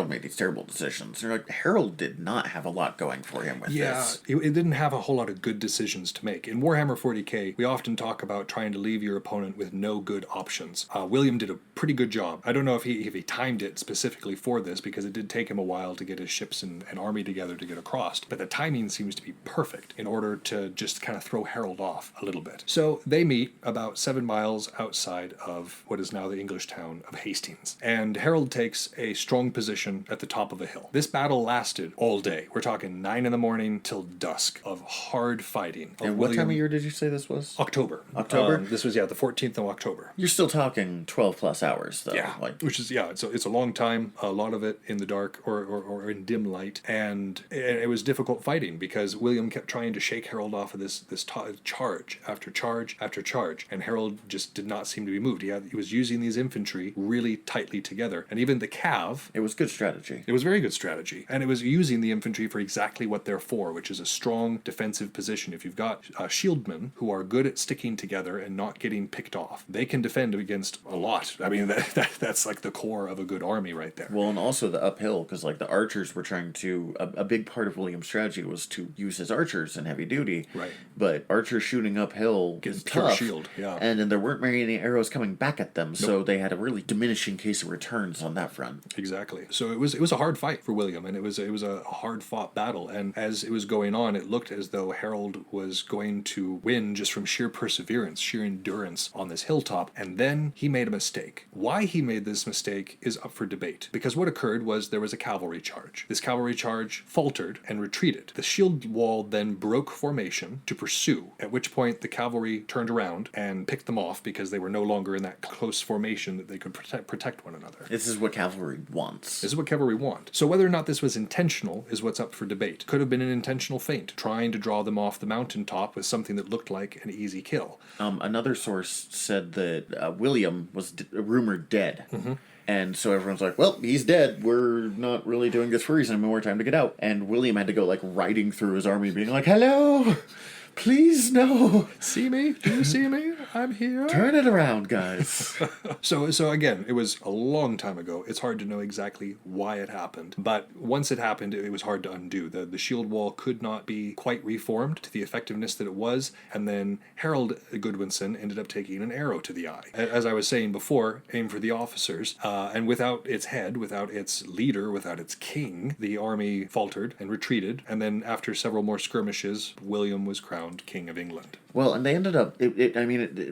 made these terrible decisions. They're like, Harold did not have a lot going for him with this.
It didn't have a whole lot of good decisions to make. In Warhammer 40k, we often talk about trying to leave your opponent with no good options. William did a pretty good job. I don't know if he timed it specifically for this, because it did take him a while to get his ships and army together to get across, but the timing seems to be perfect in order to just kind of throw Harold off a little bit. So they meet about 7 miles outside of what is now the English town of Hastings, and Harold takes a strong position at the top of a hill. This battle lasted all day. We're talking 9 in the morning till dusk of hard fighting.
And what time of year did you say this was?
October.
October?
This was, the 14th of October.
You're still talking 12 plus hours, though.
Yeah, which is, it's a long time, a lot of it in the dark or in dim light, and it was difficult fighting because William kept trying to shake Harold off of this charge after charge after charge, and Harold just did not seem to be moved. He was using these infantry really tightly together, and even the cav.
It was good strategy.
It was very good strategy, and it was using the infantry for exactly what they're for, which is a strong defensive position. If you've got shieldmen who are good at sticking together and not getting picked off, they can defend against a lot. I mean, that's like the core of a good army right there.
Well, and also the uphill, because like the archers were trying to, a big part of William's strategy was to use his archers in heavy duty.
Right.
But archers shooting uphill is
pure
tough.
shield, yeah.
And then there weren't very many arrows coming back at them, so they had a really diminishing case of returns on that front.
Exactly. So it was a hard fight for William, and it was a hard fought battle. And as it was going on, it looked as though Harold was going to win just from sheer perseverance, sheer endurance on this hilltop. And then he made a mistake. Why he made this mistake is up for debate, because what occurred was there was a cavalry charge. This cavalry charge faltered and retreated. The shield wall then broke formation to pursue, at which point the cavalry turned around and picked them off because they were no longer in that close formation that they could protect one another.
This is what cavalry wants.
This is what cavalry want. So whether or not this was intentional is what's up for debate. Could have been an intentional feint, trying to draw them off the mountaintop with something that looked like an easy kill.
Another source said that William was rumored dead. Mm-hmm. And so everyone's like, well, he's dead. We're not really doing this for a reason anymore. Time to get out. And William had to go like riding through his army being like, hello, please no.
See me? Do you see me? I'm here.
Turn it around, guys.
So again, it was a long time ago. It's hard to know exactly why it happened. But once it happened, it was hard to undo. The shield wall could not be quite reformed to the effectiveness that it was. And then Harold Goodwinson ended up taking an arrow to the eye. As I was saying before, aim for the officers. And without its head, without its leader, without its king, the army faltered and retreated. And then after several more skirmishes, William was crowned King of England.
Well, and they ended up,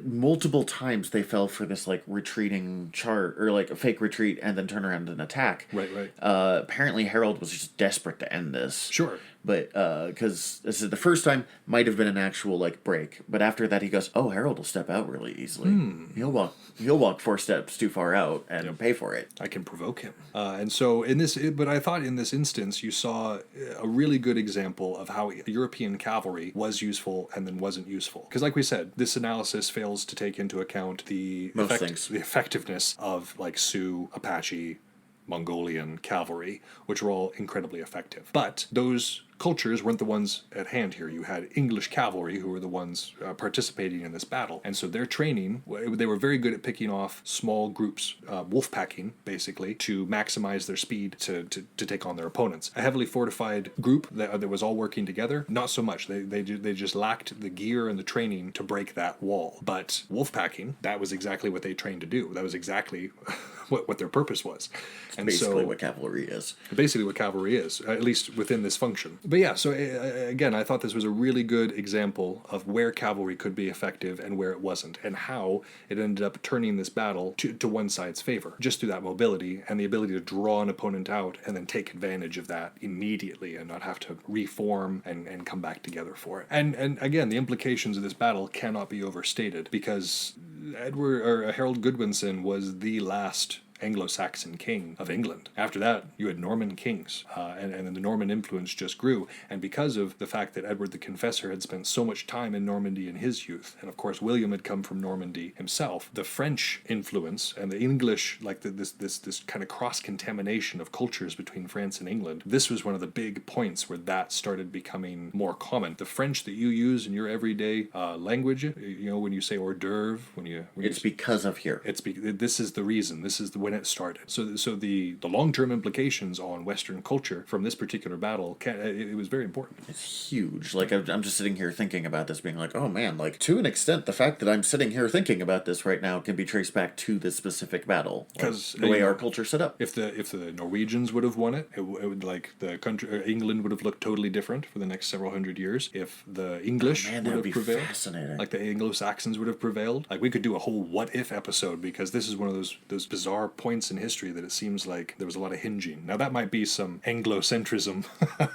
multiple times they fell for this, like, retreating chart, or, like, a fake retreat, and then turn around and attack.
Right.
Apparently Harold was just desperate to end this.
Sure.
But, because this is the first time, might have been an actual, like, break. But after that, he goes, oh, Harold will step out really easily. He'll walk 4 steps too far out and pay for it.
I can provoke him. And so but I thought in this instance, you saw a really good example of how European cavalry was useful and then wasn't useful. Because like we said, this analysis fails to take into account the effectiveness of like Sioux, Apache, Mongolian cavalry, which were all incredibly effective. But those cultures weren't the ones at hand here. You had English cavalry who were the ones participating in this battle. And so their training, they were very good at picking off small groups, wolf packing, basically, to maximize their speed to take on their opponents. A heavily fortified group that was all working together, not so much. They just lacked the gear and the training to break that wall. But wolf packing, that was exactly what they trained to do. That was exactly what their purpose was. And
basically what cavalry is.
Basically what cavalry is, at least within this function. But yeah, so again, I thought this was a really good example of where cavalry could be effective and where it wasn't, and how it ended up turning this battle to one side's favor, just through that mobility and the ability to draw an opponent out and then take advantage of that immediately and not have to reform and come back together for it. And again, the implications of this battle cannot be overstated, because Harold Goodwinson was the last Anglo-Saxon king of England. After that, you had Norman kings, and then the Norman influence just grew. And because of the fact that Edward the Confessor had spent so much time in Normandy in his youth, and of course William had come from Normandy himself, the French influence and the English, like this kind of cross-contamination of cultures between France and England, this was one of the big points where that started becoming more common. The French that you use in your everyday language, when you say hors d'oeuvre,
it's because of here.
This is the reason. This is when it started. So the long-term implications on Western culture from this particular battle, it was very important.
It's huge. Like, I'm just sitting here thinking about this, being like, oh man, like, to an extent, the fact that I'm sitting here thinking about this right now can be traced back to this specific battle.
Because
the way our culture's set up.
If the Norwegians would have won it would, like, the country, England would have looked totally different for the next several hundred years. If the English would have prevailed,
fascinating.
like the Anglo-Saxons would have prevailed, like, we could do a whole what-if episode, because this is one of those bizarre points in history that it seems like there was a lot of hinging. Now, that might be some Anglo-centrism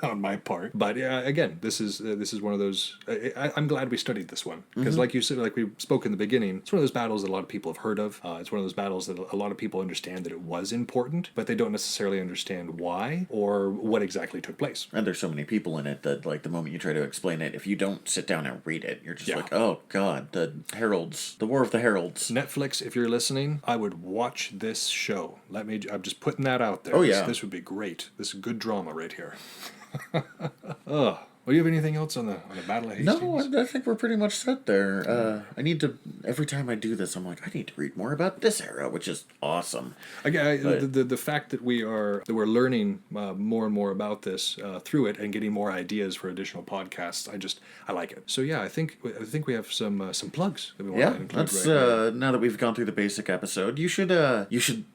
on my part, but yeah, again, this is one of those. I'm glad we studied this one, because like you said, like we spoke in the beginning, it's one of those battles that a lot of people have heard of. It's one of those battles that a lot of people understand that it was important, but they don't necessarily understand why or what exactly took place.
And there's so many people in it that, like, the moment you try to explain it, if you don't sit down and read it, you're just like, oh god, the heralds, the War of the Heralds.
Netflix, if you're listening, I would watch this show. I'm just putting that out there.
Oh yeah,
this would be great. This is good drama right here. Ugh. Well, do you have anything else on the Battle of Hastings?
No, I think we're pretty much set there. I need to, every time I do this, I'm like, I need to read more about this era, which is awesome.
Again, the fact that we're learning more and more about this through it and getting more ideas for additional podcasts, I like it. So yeah, I think we have some plugs that we want to include.
Let's now that we've gone through the basic episode, you should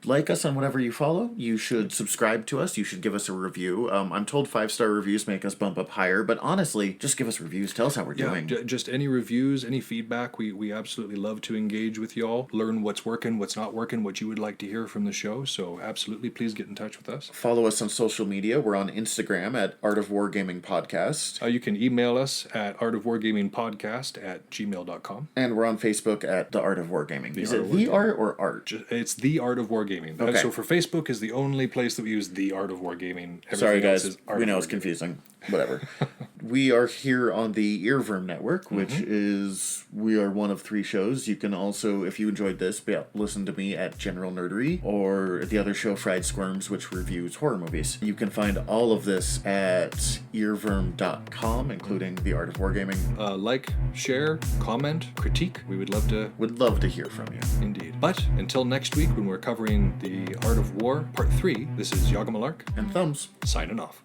like us on whatever you follow. You should subscribe to us. You should give us a review. I'm told 5-star reviews make us bump up higher, but honestly, just give us reviews. Tell us how we're doing.
Just any reviews, any feedback. We absolutely love to engage with y'all, learn what's working, what's not working, what you would like to hear from the show. So absolutely, please get in touch with us.
Follow us on social media. We're on Instagram at Art of Wargaming Podcast.
You can email us at artofwargamingpodcast@gmail.com.
And we're on Facebook at The Art of Wargaming. Is it The Art or Art?
It's The Art of Wargaming.
Okay.
So for Facebook is the only place that we use The Art of Wargaming.
Sorry guys, we know it's confusing. Whatever. We are here on the Earworm Network, which is, we are one of 3 shows. You can also, if you enjoyed this, listen to me at General Nerdery, or the other show, Fried Squirms, which reviews horror movies. You can find all of this at earworm.com, including The Art of Wargaming.
Like, share, comment, critique. We would love to...
Would love to hear from you.
Indeed. But until next week, when we're covering The Art of War, Part 3, this is Yagamalark
and Thumbs,
signing off.